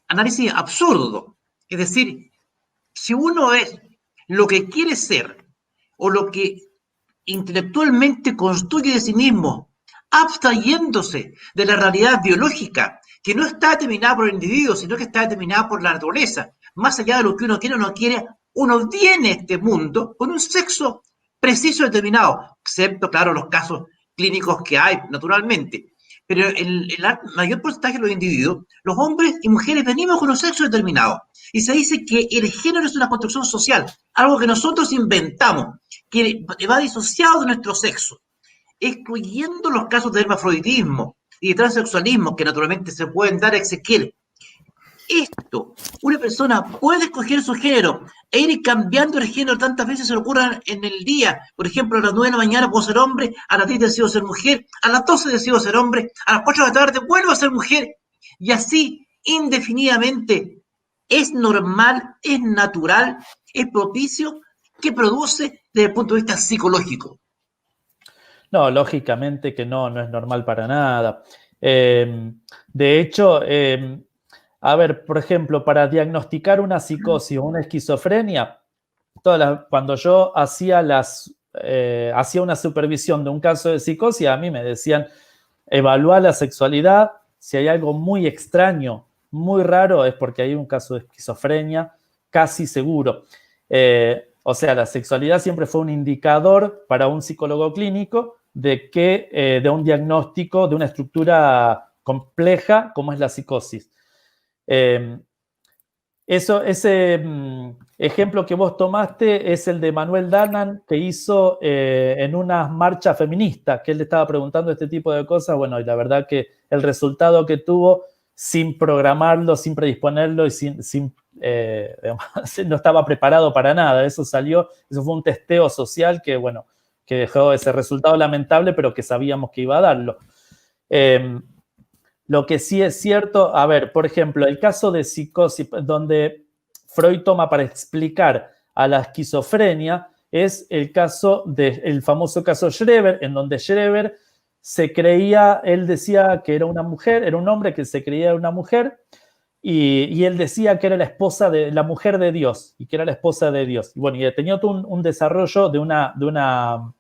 análisis absurdo. Es decir, si uno es lo que quiere ser o lo que intelectualmente construye de sí mismo, abstrayéndose de la realidad biológica, que no está determinada por el individuo, sino que está determinada por la naturaleza, más allá de lo que uno quiere o no quiere, uno viene a este mundo con un sexo preciso y determinado, excepto, claro, los casos clínicos que hay, naturalmente. Pero el mayor porcentaje de los individuos, los hombres y mujeres, venimos con un sexo determinado. Y se dice que el género es una construcción social, algo que nosotros inventamos, que va disociado de nuestro sexo, excluyendo los casos de hermafroditismo y de transexualismo que naturalmente se pueden dar a Ezequiel. Esto una persona puede escoger su género e ir cambiando el género tantas veces se le ocurra en el día. Por ejemplo, a las 9 de la mañana puedo ser hombre, a las 10 decido ser mujer, a las 12 decido ser hombre, a las 4 de la tarde vuelvo a ser mujer, y así indefinidamente. ¿Es normal, es natural, es propicio? ¿Qué produce desde el punto de vista psicológico? No, lógicamente que no es normal para nada. De hecho, a ver, por ejemplo, para diagnosticar una psicosis o una esquizofrenia, cuando yo hacía una supervisión de un caso de psicosis, a mí me decían, evaluar la sexualidad, si hay algo muy extraño, muy raro, es porque hay un caso de esquizofrenia, casi seguro. O sea, la sexualidad siempre fue un indicador para un psicólogo clínico de un diagnóstico de una estructura compleja como es la psicosis. Ese ejemplo que vos tomaste es el de Manuel Danan, que hizo en una marcha feminista, que él le estaba preguntando este tipo de cosas. Bueno, y la verdad que el resultado que tuvo, sin programarlo, sin predisponerlo y no estaba preparado para nada. Eso fue un testeo social que, bueno, que dejó ese resultado lamentable, pero que sabíamos que iba a darlo. Lo que sí es cierto, a ver, por ejemplo, el caso de psicosis, donde Freud toma para explicar a la esquizofrenia, es el famoso caso Schreber, en donde Schreber él decía que era una mujer, era un hombre que se creía una mujer, y él decía que era la mujer de Dios, y que era la esposa de Dios. Y bueno, y tenía todo un desarrollo de una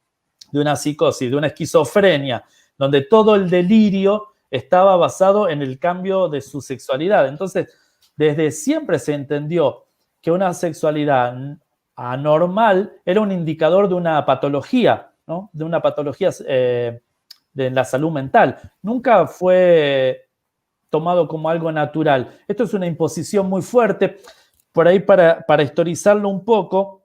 psicosis, de una esquizofrenia, donde todo el delirio estaba basado en el cambio de su sexualidad. Entonces, desde siempre se entendió que una sexualidad anormal era un indicador de una patología, ¿no? De una patología de la salud mental. Nunca fue tomado como algo natural. Esto es una imposición muy fuerte. Por ahí, para historizarlo un poco,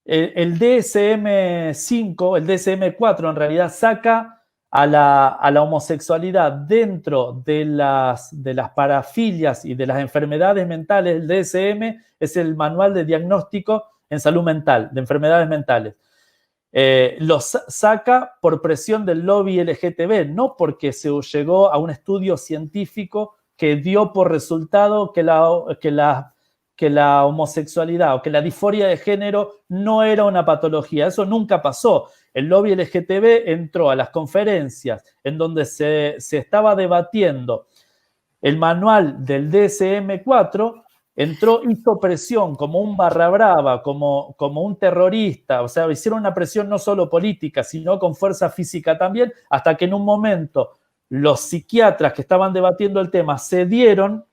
el DSM-5, el DSM-4 en realidad saca a la homosexualidad dentro de las parafilias y de las enfermedades mentales. El DSM es el manual de diagnóstico en salud mental, de enfermedades mentales. Los saca por presión del lobby LGTB, no porque se llegó a un estudio científico que dio por resultado que la homosexualidad o que la disforia de género no era una patología. Eso nunca pasó. El lobby LGTB entró a las conferencias en donde se estaba debatiendo el manual del DSM-4, hizo presión como un barra brava, como un terrorista. O sea, hicieron una presión no solo política, sino con fuerza física también, hasta que en un momento los psiquiatras que estaban debatiendo el tema cedieron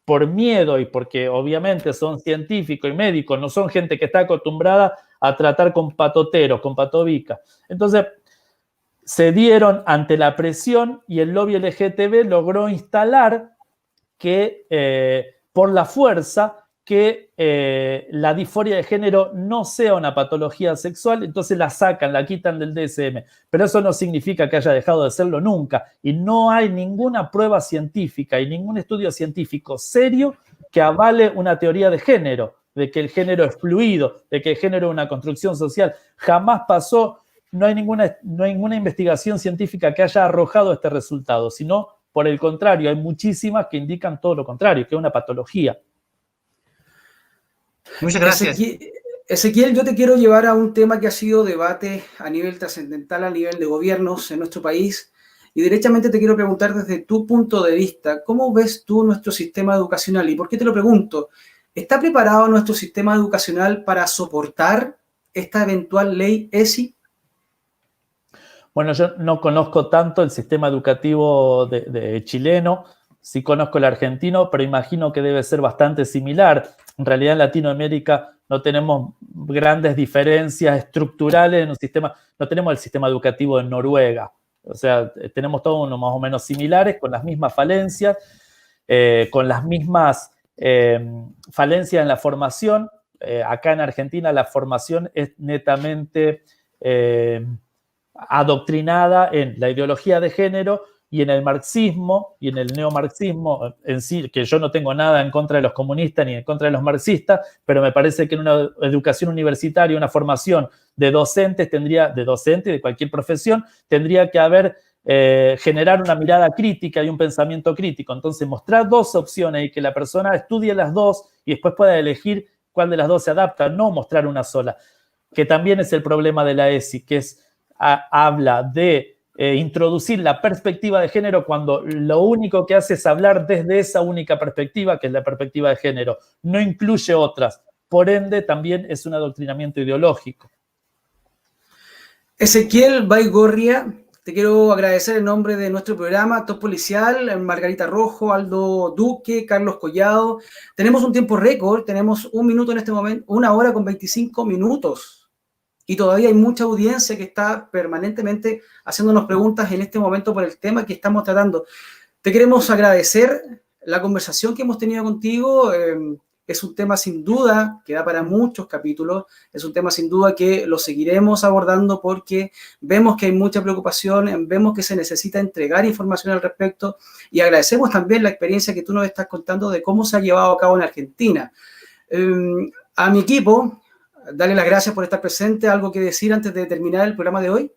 por miedo y porque obviamente son científicos y médicos, no son gente que está acostumbrada a tratar con patoteros, con patobica. Entonces, cedieron ante la presión y el lobby LGTB logró instalar que, por la fuerza, que la disforia de género no sea una patología sexual, entonces la sacan, la quitan del DSM. Pero eso no significa que haya dejado de serlo nunca. Y no hay ninguna prueba científica y ningún estudio científico serio que avale una teoría de género, de que el género es fluido, de que el género es una construcción social. Jamás pasó, no hay ninguna investigación científica que haya arrojado este resultado, sino, por el contrario, hay muchísimas que indican todo lo contrario, que es una patología. Muchas gracias. Ezequiel, yo te quiero llevar a un tema que ha sido debate a nivel trascendental, a nivel de gobiernos en nuestro país, y derechamente te quiero preguntar desde tu punto de vista, ¿cómo ves tú nuestro sistema educacional? ¿Y por qué te lo pregunto? ¿Está preparado nuestro sistema educacional para soportar esta eventual ley ESI? Bueno, yo no conozco tanto el sistema educativo de chileno, sí conozco el argentino, pero imagino que debe ser bastante similar. En realidad en Latinoamérica no tenemos grandes diferencias estructurales en un sistema, no tenemos el sistema educativo de Noruega. O sea, tenemos todos unos más o menos similares, con las mismas falencias, con las mismas falencias en la formación. Acá en Argentina la formación es netamente adoctrinada en la ideología de género y en el marxismo y en el neomarxismo en sí, que yo no tengo nada en contra de los comunistas ni en contra de los marxistas, pero me parece que en una educación universitaria, una formación de docentes y de cualquier profesión, tendría que haber generar una mirada crítica y un pensamiento crítico. Entonces, mostrar dos opciones y que la persona estudie las dos y después pueda elegir cuál de las dos se adapta, no mostrar una sola, que también es el problema de la ESI, que habla de introducir la perspectiva de género cuando lo único que hace es hablar desde esa única perspectiva, que es la perspectiva de género, no incluye otras. Por ende, también es un adoctrinamiento ideológico. Ezequiel Baigorria, te quiero agradecer en nombre de nuestro programa Top Policial, Margarita Rojo, Aldo Duque, Carlos Collado. Tenemos un tiempo récord, tenemos 1 minuto en este momento, 1 hora con 25 minutos. Y todavía hay mucha audiencia que está permanentemente haciéndonos preguntas en este momento por el tema que estamos tratando. Te queremos agradecer la conversación que hemos tenido contigo. Es un tema sin duda que da para muchos capítulos, es un tema sin duda que lo seguiremos abordando porque vemos que hay mucha preocupación, vemos que se necesita entregar información al respecto y agradecemos también la experiencia que tú nos estás contando de cómo se ha llevado a cabo en Argentina. A mi equipo, darle las gracias por estar presente. ¿Algo que decir antes de terminar el programa de hoy?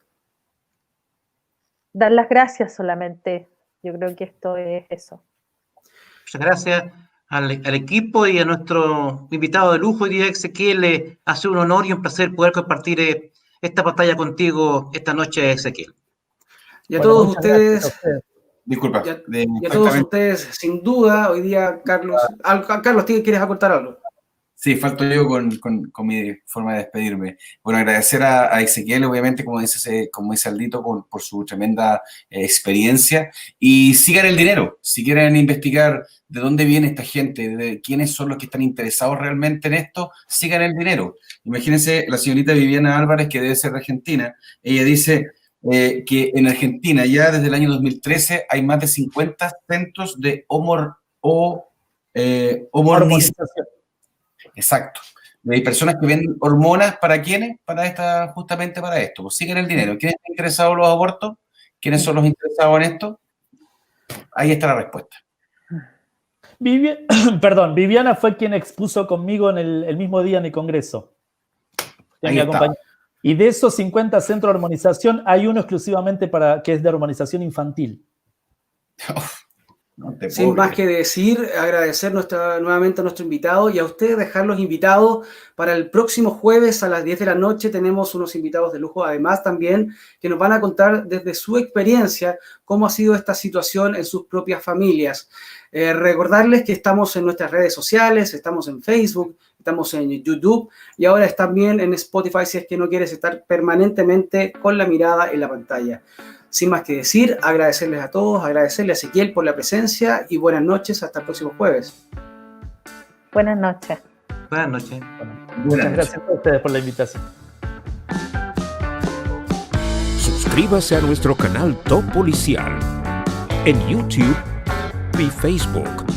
Dar las gracias solamente. Yo creo que esto es eso. Muchas gracias al equipo y a nuestro invitado de lujo hoy día, Ezequiel. Ha sido un honor y un placer poder compartir esta pantalla contigo esta noche, Ezequiel. Y a todos ustedes, disculpa. Y a todos ustedes, sin duda, hoy día, Carlos, ¿quieres aportar algo? Sí, falto yo con mi forma de despedirme. Bueno, agradecer a Ezequiel, obviamente, como dice Aldito, por su tremenda experiencia. Y sigan el dinero. Si quieren investigar de dónde viene esta gente, de quiénes son los que están interesados realmente en esto, sigan el dinero. Imagínense la señorita Viviana Álvarez, que debe ser de Argentina. Ella dice que en Argentina ya desde el año 2013 hay más de 50 centros de hormonización. Exacto. Hay personas que venden hormonas, ¿para quiénes? Justamente para esto. Pues siguen el dinero. ¿Quiénes están interesados en los abortos? ¿Quiénes son los interesados en esto? Ahí está la respuesta. Viviana fue quien expuso conmigo en el mismo día en el Congreso. Ahí está. Y de esos 50 centros de hormonización, hay uno exclusivamente que es de hormonización infantil. Sin más que decir, agradecer nuevamente a nuestro invitado y a ustedes dejarlos invitados para el próximo jueves a las 10 de la noche. Tenemos unos invitados de lujo, además también, que nos van a contar desde su experiencia cómo ha sido esta situación en sus propias familias. Recordarles que estamos en nuestras redes sociales, estamos en Facebook, estamos en YouTube y ahora también en Spotify si es que no quieres estar permanentemente con la mirada en la pantalla. Sin más que decir, agradecerles a todos, agradecerle a Ezequiel por la presencia y buenas noches, hasta el próximo jueves. Buenas noches. Buenas noches. Muchas gracias a ustedes por la invitación. Suscríbase a nuestro canal Top Policial en YouTube y Facebook.